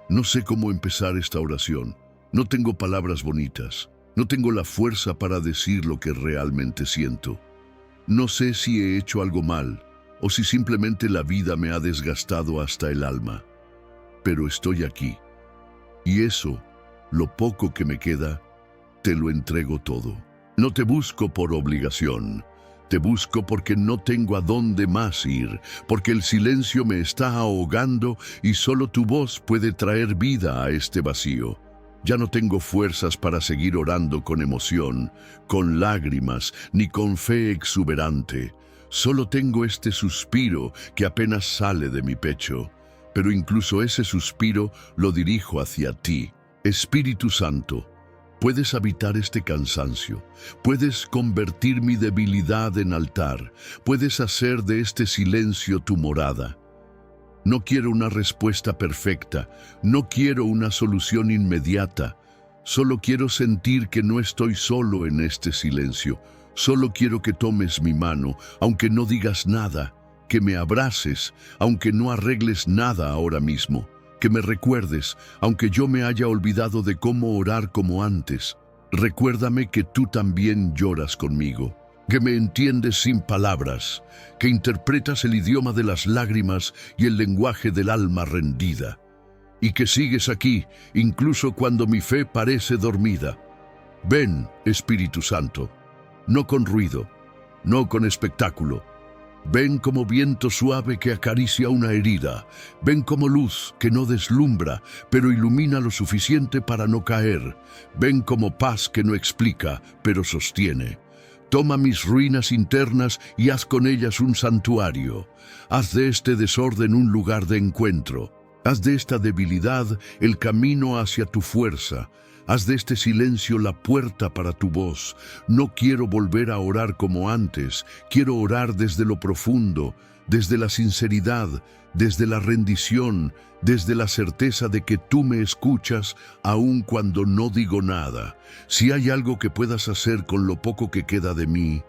no sé cómo empezar esta oración. No tengo palabras bonitas. No tengo la fuerza para decir lo que realmente siento. No sé si he hecho algo mal o si simplemente la vida me ha desgastado hasta el alma. Pero estoy aquí. Y eso, lo poco que me queda, te lo entrego todo. No te busco por obligación. Te busco porque no tengo a dónde más ir, porque el silencio me está ahogando y solo tu voz puede traer vida a este vacío. Ya no tengo fuerzas para seguir orando con emoción, con lágrimas, ni con fe exuberante. Solo tengo este suspiro que apenas sale de mi pecho. Pero incluso ese suspiro lo dirijo hacia ti. Espíritu Santo, puedes habitar este cansancio, puedes convertir mi debilidad en altar, puedes hacer de este silencio tu morada. No quiero una respuesta perfecta, no quiero una solución inmediata, solo quiero sentir que no estoy solo en este silencio, solo quiero que tomes mi mano, aunque no digas nada, que me abraces, aunque no arregles nada ahora mismo, que me recuerdes, aunque yo me haya olvidado de cómo orar como antes. Recuérdame que tú también lloras conmigo, que me entiendes sin palabras, que interpretas el idioma de las lágrimas y el lenguaje del alma rendida, y que sigues aquí, incluso cuando mi fe parece dormida. Ven, Espíritu Santo, no con ruido, no con espectáculo. Ven como viento suave que acaricia una herida. Ven como luz que no deslumbra, pero ilumina lo suficiente para no caer. Ven como paz que no explica, pero sostiene. Toma mis ruinas internas y haz con ellas un santuario. Haz de este desorden un lugar de encuentro. Haz de esta debilidad el camino hacia tu fuerza. Haz de este silencio la puerta para tu voz. No quiero volver a orar como antes. Quiero orar desde lo profundo, desde la sinceridad, desde la rendición, desde la certeza de que tú me escuchas aun cuando no digo nada. Si hay algo que puedas hacer con lo poco que queda de mí,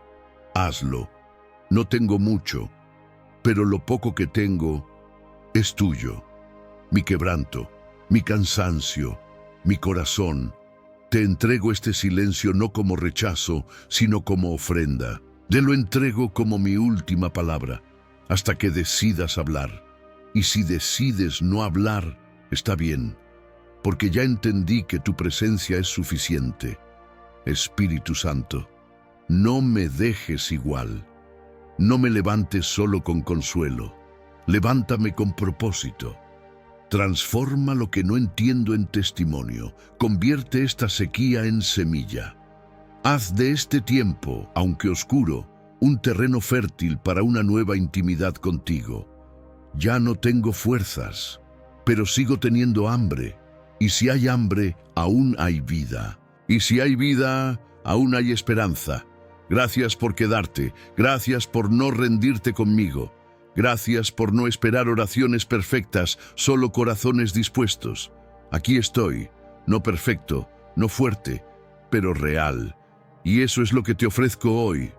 hazlo. No tengo mucho, pero lo poco que tengo es tuyo. Mi quebranto, mi cansancio, mi corazón. Te entrego este silencio no como rechazo, sino como ofrenda. Te lo entrego como mi última palabra, hasta que decidas hablar. Y si decides no hablar, está bien, porque ya entendí que tu presencia es suficiente. Espíritu Santo, no me dejes igual. No me levantes solo con consuelo. Levántame con propósito. Transforma lo que no entiendo en testimonio. Convierte esta sequía en semilla. Haz de este tiempo, aunque oscuro, un terreno fértil para una nueva intimidad contigo. Ya no tengo fuerzas, pero sigo teniendo hambre. Y si hay hambre, aún hay vida. Y si hay vida, aún hay esperanza. Gracias por quedarte. Gracias por no rendirte conmigo. Gracias por no esperar oraciones perfectas, solo corazones dispuestos. Aquí estoy, no perfecto, no fuerte, pero real. Y eso es lo que te ofrezco hoy.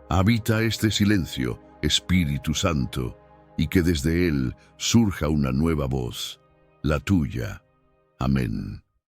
Habita este silencio, Espíritu Santo, y que desde él surja una nueva voz, la tuya. Amén.